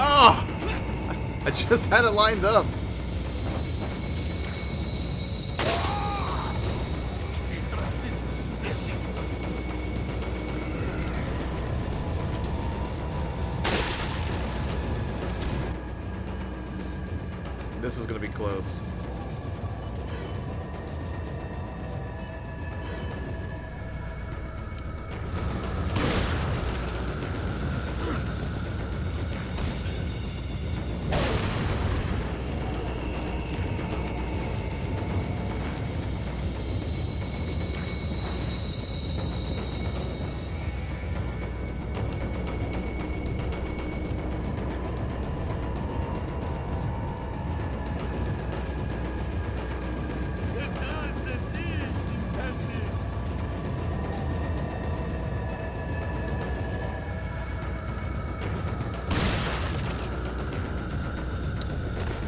Oh! I just had it lined up. This is gonna be close.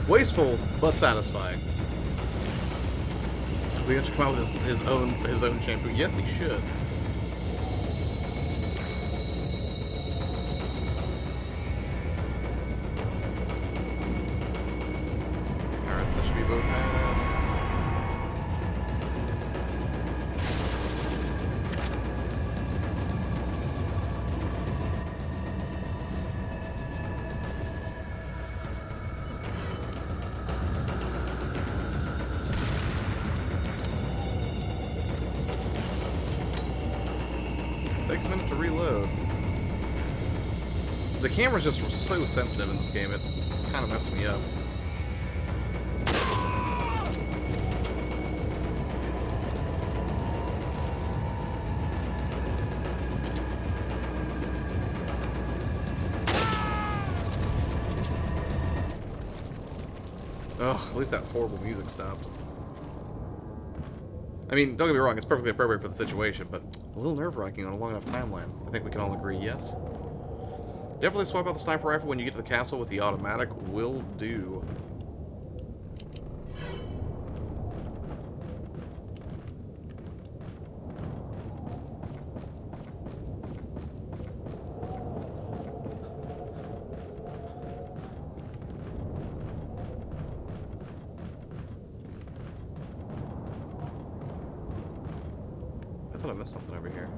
Wasteful, but satisfying. We have to come out with his own shampoo. Yes, he should. Alright, so that should be both halves. Takes a minute to reload. The camera's just so sensitive in this game, it kind of messed me up. Ugh, at least that horrible music stopped. I mean, don't get me wrong, it's perfectly appropriate for the situation, but a little nerve-wracking on a long enough timeline. I think we can all agree, yes? Definitely swap out the sniper rifle when you get to the castle with the automatic. Will do. I thought I missed something over here.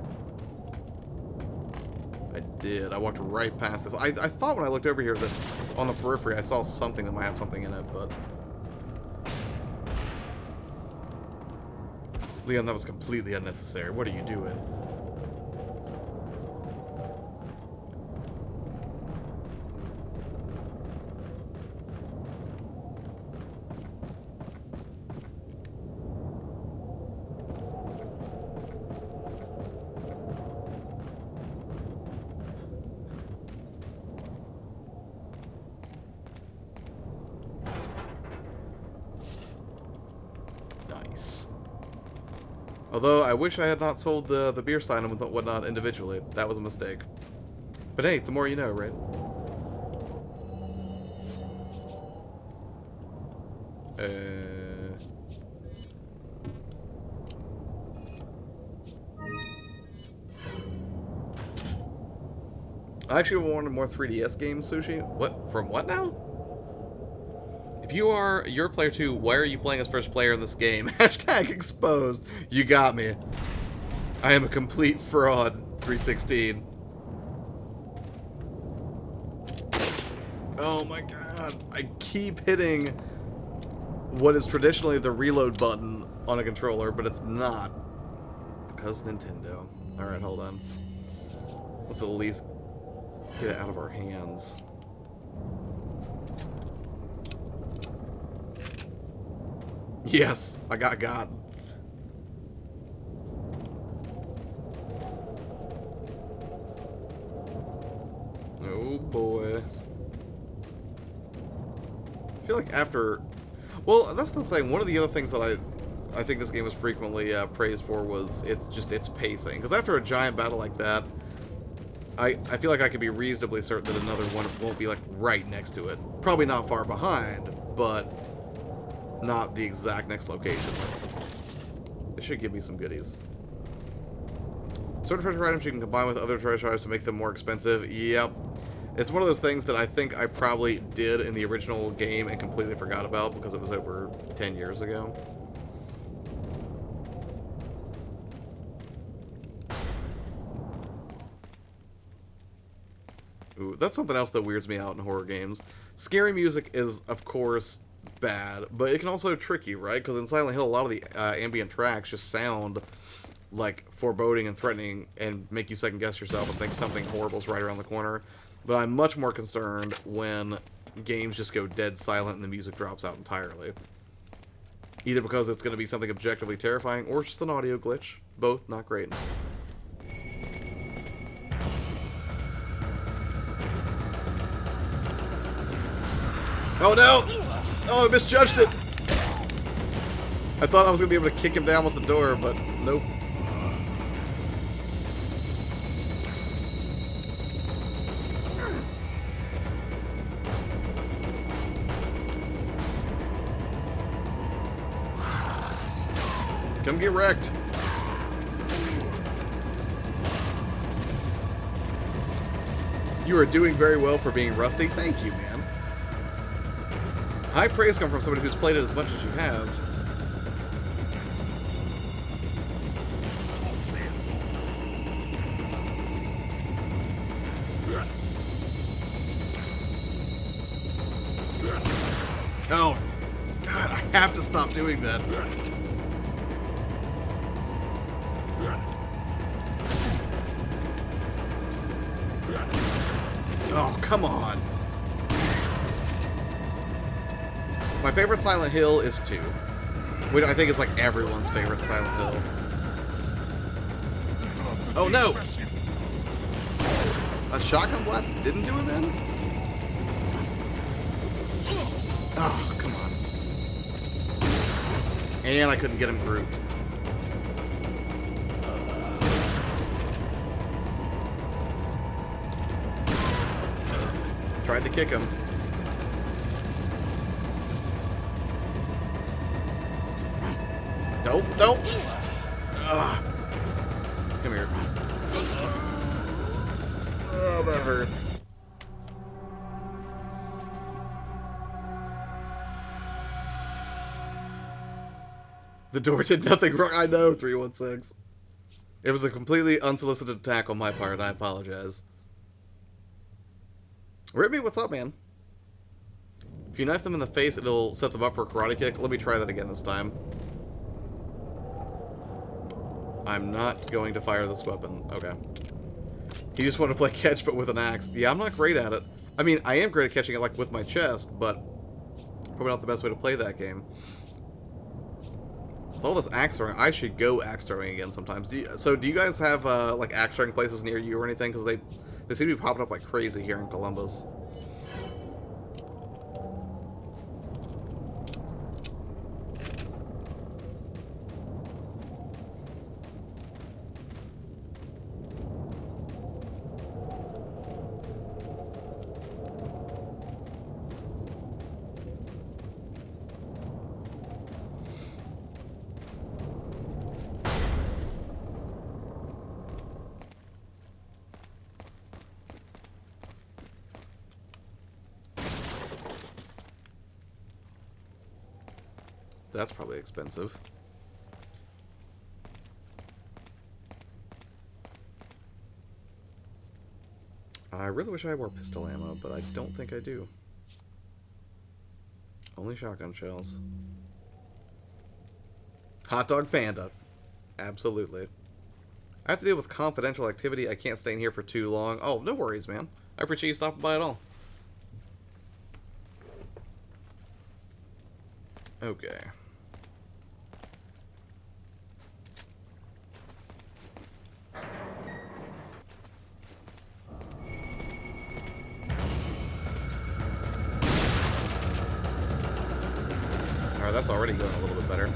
I did. I walked right past this. I thought when I looked over here that on the periphery I saw something that might have something in it, but... Leon, that was completely unnecessary. What are you doing? Nice. Although, I wish I had not sold the beer sign and whatnot individually. That was a mistake. But hey, the more you know, right? I actually wanted more 3DS games, Sushi. What? From what now? If If you are YourPlayerTwo, why are you playing as first player in this game? Hashtag exposed. You got me. I am a complete fraud, 316. Oh my god. I keep hitting what is traditionally the reload button on a controller, but it's not. Because Nintendo. Alright, hold on. Let's at least get it out of our hands. Yes, I got God. Oh boy. I feel like after... Well, that's the thing. One of the other things that I think this game was frequently praised for was its pacing. Because after a giant battle like that, I feel like I could be reasonably certain that another one won't be like right next to it. Probably not far behind, but not the exact next location. It should give me some goodies. Certain treasure items you can combine with other treasure items to make them more expensive. Yep. It's one of those things that I think I probably did in the original game and completely forgot about because it was over 10 years ago. Ooh, that's something else that weirds me out in horror games. Scary music is, of course, bad, but it can also trick you, right? Because in Silent Hill, a lot of the ambient tracks just sound like foreboding and threatening and make you second guess yourself and think something horrible is right around the corner. But I'm much more concerned when games just go dead silent and the music drops out entirely. Either because it's going to be something objectively terrifying or just an audio glitch. Both not great. Oh no! Oh, I misjudged it! I thought I was going to be able to kick him down with the door, but nope. Come get wrecked. You are doing very well for being rusty. Thank you, man. High praise comes from somebody who's played it as much as you have. Oh, God, I have to stop doing that. Oh, come on. My favorite Silent Hill is 2. Which I think is like everyone's favorite Silent Hill. Oh no! A shotgun blast didn't do him in? Oh, come on. And I couldn't get him grouped. Tried to kick him. Don't. Ugh. Come here. Oh, that hurts. The door did nothing wrong. I know, 316. It was a completely unsolicited attack on my part. I apologize. Ribby, what's up, man? If you knife them in the face, it'll set them up for a karate kick. Let me try that again this time. I'm not going to fire this weapon. Okay. He just wanted to play catch, but with an axe. Yeah, I'm not great at it. I mean, I am great at catching it, like, with my chest, but probably not the best way to play that game. With all this axe throwing, I should go axe throwing again sometimes. Do you guys have, like, axe throwing places near you or anything? Because they seem to be popping up like crazy here in Columbus. That's probably expensive. I really wish I had more pistol ammo, but I don't think I do. Only shotgun shells. Hot dog panda. Absolutely. I have to deal with confidential activity. I can't stay in here for too long. Oh, no worries, man. I appreciate you stopping by at all. Okay. Alright, that's already going a little bit better.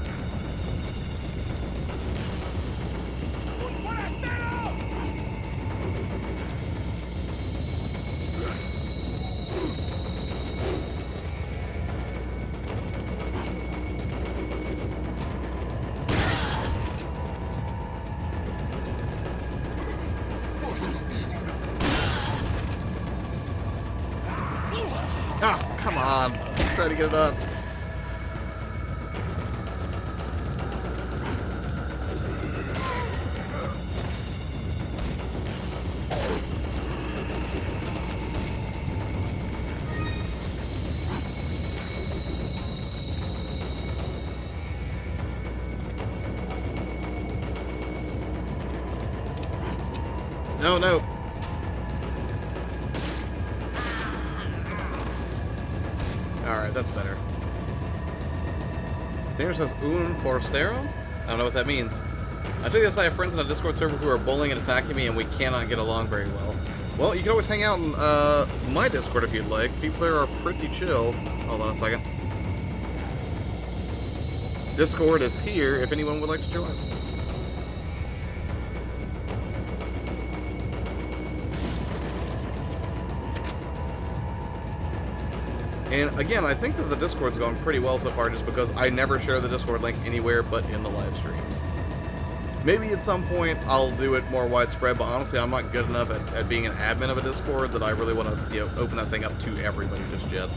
Oh, come on. Try to get it up. No, no. Alright, that's better. Danger says un forastero? I don't know what that means. I tell you this, I have friends in a Discord server who are bullying and attacking me, and we cannot get along very well. Well, you can always hang out in my Discord if you'd like. People there are pretty chill. Hold on a second. Discord is here if anyone would like to join. And again, I think that the Discord's gone pretty well so far just because I never share the Discord link anywhere but in the live streams. Maybe at some point I'll do it more widespread, but honestly I'm not good enough at being an admin of a Discord that I really want to, open that thing up to everybody just yet.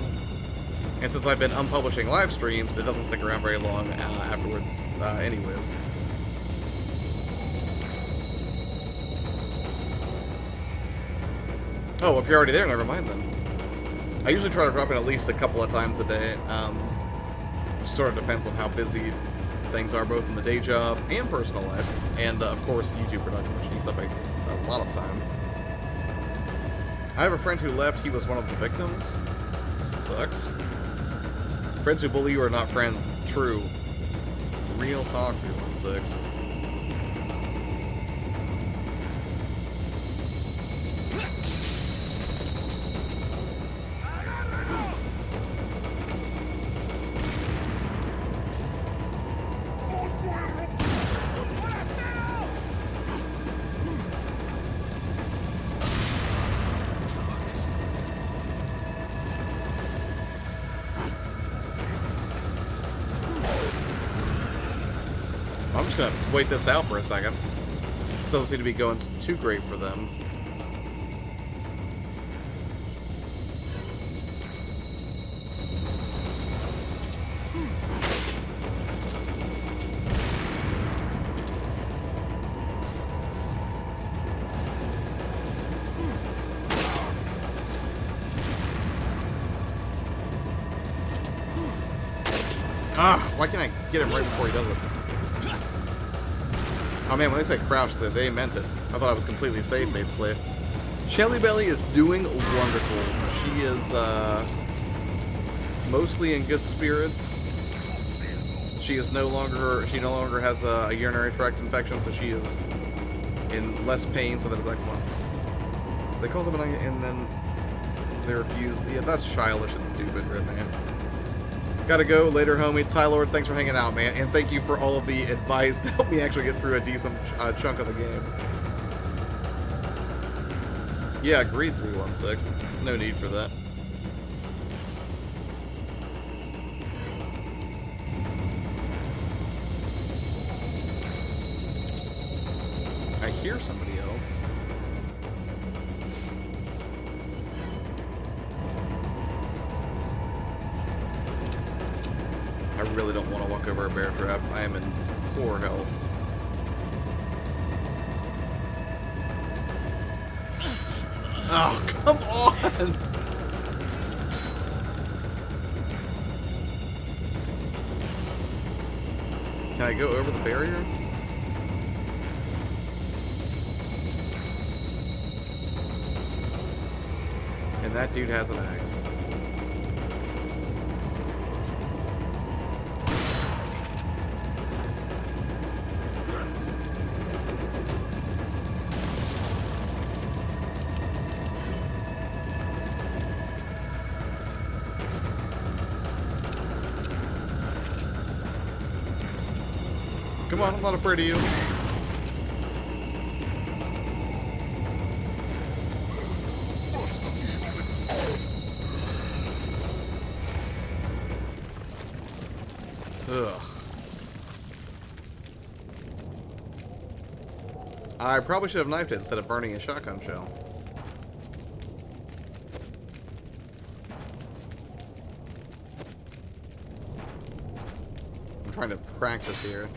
And since I've been unpublishing live streams, it doesn't stick around very long afterwards anyways. Oh, if you're already there, never mind then. I usually try to drop in at least a couple of times a day. Sort of depends on how busy things are, both in the day job and personal life. And, of course, YouTube production, which eats up a lot of time. I have a friend who left. He was one of the victims. Sucks. Friends who bully you are not friends. True. Real talk, 316. I'm just gonna wait this out for a second. It doesn't seem to be going too great for them. Ah, why can't I get him right before he does it? Oh man, when they say crouch, they meant it. I thought I was completely safe, basically. Shelly Belly is doing wonderful. She is, mostly in good spirits. She no longer has a urinary tract infection, so she is in less pain, so that is like, well, they called them and then they refused. Yeah, that's childish and stupid, right, man. Gotta go later, homie. Ty Lord, thanks for hanging out, man. And thank you for all of the advice to help me actually get through a decent chunk of the game. Yeah, agreed, 316. No need for that. I hear somebody else. I really don't want to walk over a bear trap. I am in poor health. Oh, come on! Can I go over the barrier? And that dude has an axe. Come on, I'm not afraid of you. Ugh. I probably should have knifed it instead of burning a shotgun shell. I'm trying to practice here.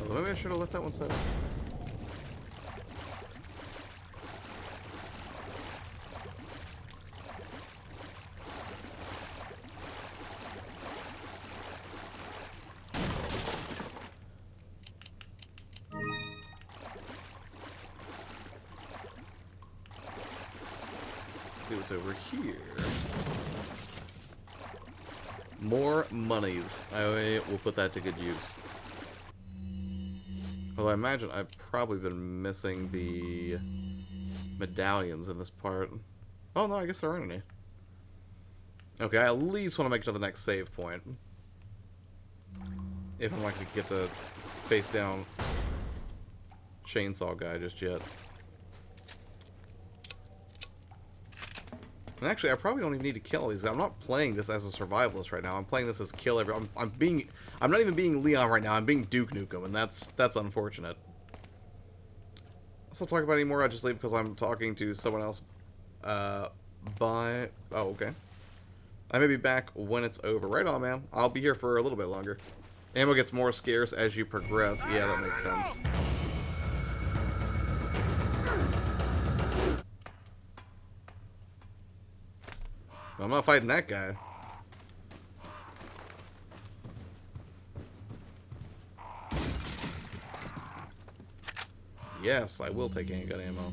Although maybe I should have left that one set up. See what's over here. More monies. I will put that to good use. Although I imagine I've probably been missing the medallions in this part. Oh no, I guess there aren't any. Okay, I at least want to make it to the next save point. If I'm not going to get to face down chainsaw guy just yet. And actually, I probably don't even need to kill these. I'm not playing this as a survivalist right now. I'm playing this as kill every. I'm not even being Leon right now. I'm being Duke Nukem, and that's unfortunate. Let's not talk about it anymore. I just leave because I'm talking to someone else. Bye. Oh, okay. I may be back when it's over. Right on, man. I'll be here for a little bit longer. Ammo gets more scarce as you progress. Yeah, that makes sense. I'm not fighting that guy. Yes, I will take handgun ammo.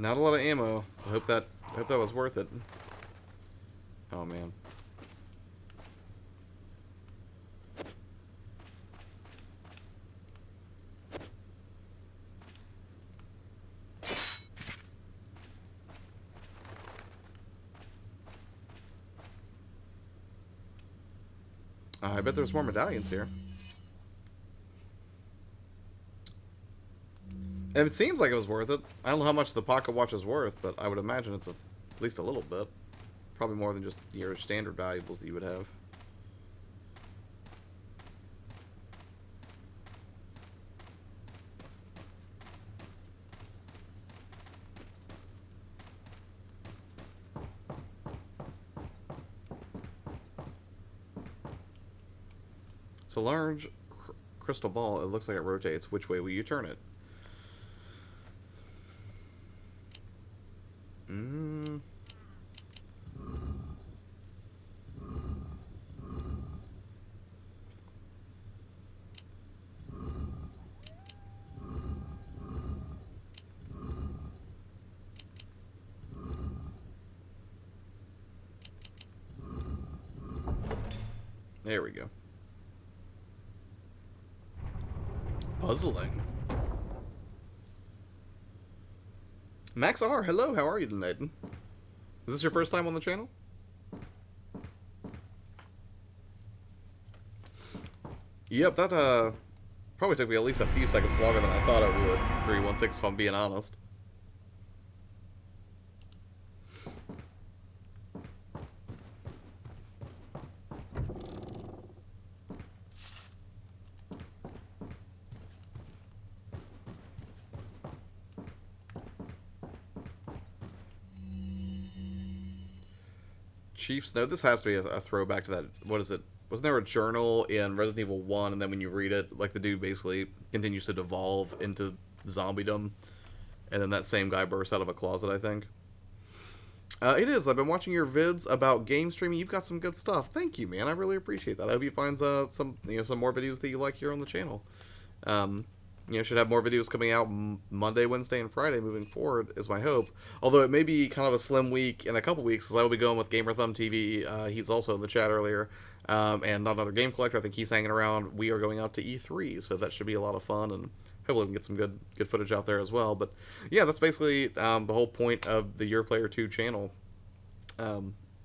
Not a lot of ammo. I hope that was worth it. Oh man. I bet there's more medallions here. And it seems like it was worth it. I don't know how much the pocket watch is worth, but I would imagine it's at least a little bit. Probably more than just your standard valuables that you would have. It's a large crystal ball. It looks like it rotates. Which way will you turn it? There we go. Puzzling. Max R, hello, how are you tonight? Is this your first time on the channel? Yep, that probably took me at least a few seconds longer than I thought it would. 316 if I'm being honest. Chief Snow, this has to be a throwback to that, what is it? Wasn't there a journal in Resident Evil 1, and then when you read it, like, the dude basically continues to devolve into zombiedom, and then that same guy bursts out of a closet, I think? It is. I've been watching your vids about game streaming. You've got some good stuff. Thank you, man. I really appreciate that. I hope you find some more videos that you like here on the channel. Should have more videos coming out Monday, Wednesday, and Friday moving forward, is my hope. Although it may be kind of a slim week in a couple weeks, because I will be going with GamerThumb TV. He's also in the chat earlier. And Not Another Game Collector, I think he's hanging around. We are going out to E3, so that should be a lot of fun, and hopefully we can get some good footage out there as well. But yeah, that's basically the whole point of the YourPlayerTwo channel.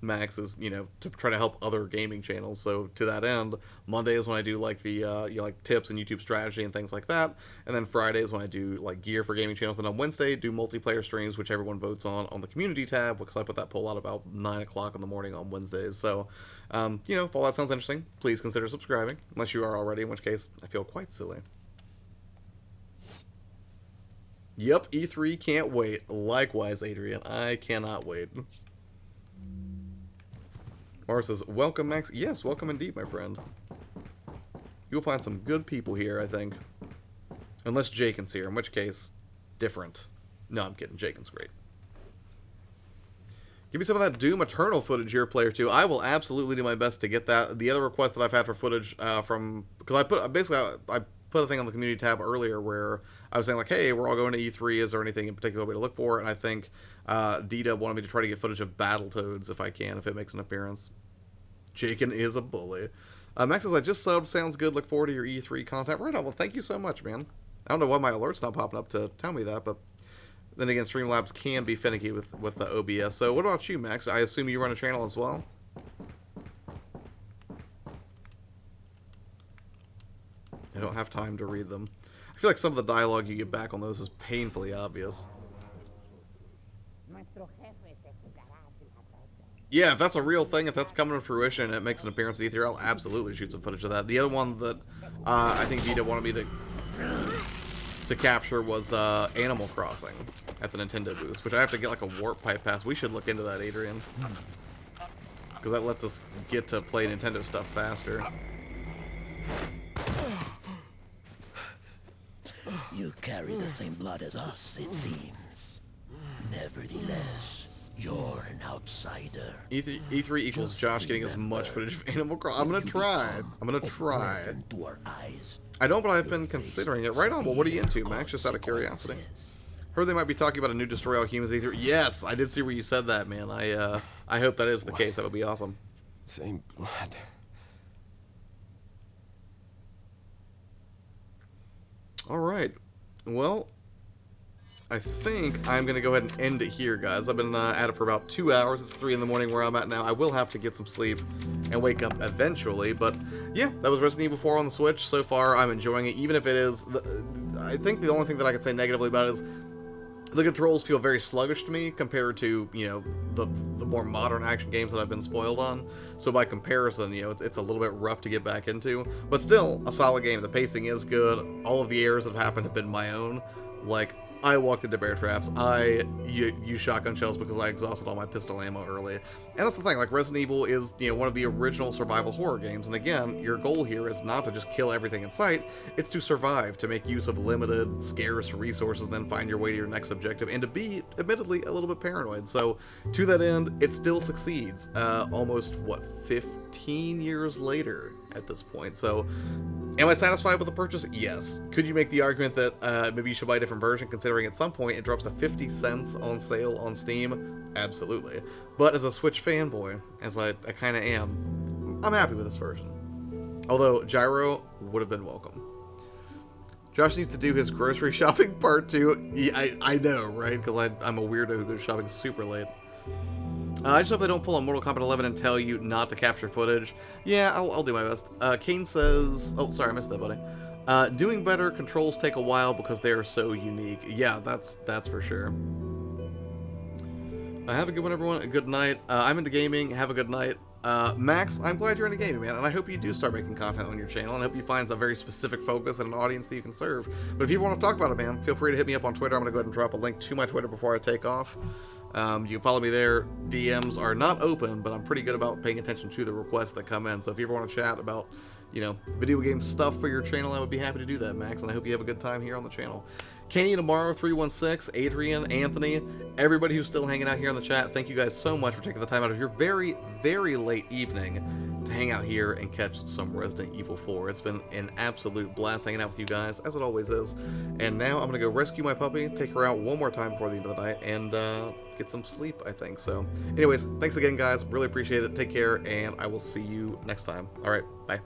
Max is, to try to help other gaming channels. So to that end, Monday is when I do like the like tips and YouTube strategy and things like that, and then Friday is when I do like gear for gaming channels. Then on Wednesday, do multiplayer streams, which everyone votes on the community tab, because I put that poll out about 9 o'clock in the morning on Wednesdays. So, if all that sounds interesting, please consider subscribing, unless you are already, in which case I feel quite silly. Yep, E3 can't wait. Likewise, Adrian, I cannot wait. Mara says, welcome, Max. Yes, welcome indeed, my friend. You'll find some good people here, I think. Unless Jaken's here, in which case, different. No, I'm kidding. Jaken's great. Give me some of that Doom Eternal footage, YourPlayerTwo. I will absolutely do my best to get that. The other request that I've had for footage because I put a thing on the community tab earlier where I was saying, like, hey, we're all going to E3. Is there anything in particular way to look for? And I think Dita wanted me to try to get footage of Battletoads if I can, if it makes an appearance. Jaken is a bully. Max says, I just subbed. Sounds good. Look forward to your E3 content. Right on. Well, thank you so much, man. I don't know why my alert's not popping up to tell me that, but then again, Streamlabs can be finicky with the OBS. So what about you, Max? I assume you run a channel as well? I don't have time to read them. I feel like some of the dialogue you get back on those is painfully obvious. Yeah, if that's a real thing, if that's coming to fruition and it makes an appearance at E3, I'll absolutely shoot some footage of that. The other one that I think Vita wanted me to capture was Animal Crossing at the Nintendo booth, which I have to get like a warp pipe pass. We should look into that, Adrian. Because that lets us get to play Nintendo stuff faster. You carry the same blood as us, it seems. Nevertheless, you're an outsider. E3 equals Josh getting as much footage of Animal Crossing. I'm gonna try. I'm gonna try. I don't, but I've been considering it. Right on. Well, what are you into, Max? Just out of curiosity. Heard they might be talking about a new Destroy All Humans E3. Yes, I did see where you said that, man. I hope that is the case. That would be awesome. Same blood. All right. Well, I think I'm going to go ahead and end it here, guys. I've been at it for about 2 hours. It's 3 in the morning where I'm at now. I will have to get some sleep and wake up eventually. But yeah, that was Resident Evil 4 on the Switch. So far, I'm enjoying it. Even if it is... I think the only thing that I could say negatively about it is the controls feel very sluggish to me compared to, the more modern action games that I've been spoiled on. So by comparison, it's a little bit rough to get back into. But still, a solid game. The pacing is good. All of the errors that have happened have been my own. Like, I walked into bear traps. I used shotgun shells because I exhausted all my pistol ammo early. And that's the thing, like, Resident Evil is, one of the original survival horror games. And again, your goal here is not to just kill everything in sight, it's to survive, to make use of limited, scarce resources, and then find your way to your next objective, and to be, admittedly, a little bit paranoid. So, to that end, it still succeeds. Almost, 15 years later at this point. So, am I satisfied with the purchase? Yes. Could you make the argument that maybe you should buy a different version, considering at some point it drops to 50 cents on sale on Steam? Absolutely. But as a Switch fanboy, as I kind of am, I'm happy with this version. Although, Gyro would have been welcome. Josh needs to do his grocery shopping part 2. Yeah, I know, right? Because I'm a weirdo who goes shopping super late. I just hope they don't pull on Mortal Kombat 11 and tell you not to capture footage. Yeah, I'll do my best. Kane says... Oh, sorry, I missed that, buddy. Doing better, controls take a while because they are so unique. Yeah, that's for sure. Have a good one, everyone. A good night. I'm into gaming. Have a good night. Max, I'm glad you're into gaming, man, and I hope you do start making content on your channel, and I hope you find a very specific focus and an audience that you can serve. But if you want to talk about it, man, feel free to hit me up on Twitter. I'm going to go ahead and drop a link to my Twitter before I take off. You can follow me there. DMs are not open, but I'm pretty good about paying attention to the requests that come in. So if you ever want to chat about, you know, video game stuff for your channel, I would be happy to do that, Max. And I hope you have a good time here on the channel. Kenny, Tomorrow, 316, Adrian, Anthony, everybody who's still hanging out here on the chat, thank you guys so much for taking the time out of your very, very late evening to hang out here and catch some Resident Evil 4. It's been an absolute blast hanging out with you guys, as it always is. And now I'm going to go rescue my puppy, take her out one more time before the end of the night, and get some sleep, I think. So anyways, thanks again, guys. Really appreciate it. Take care, and I will see you next time. All right, bye.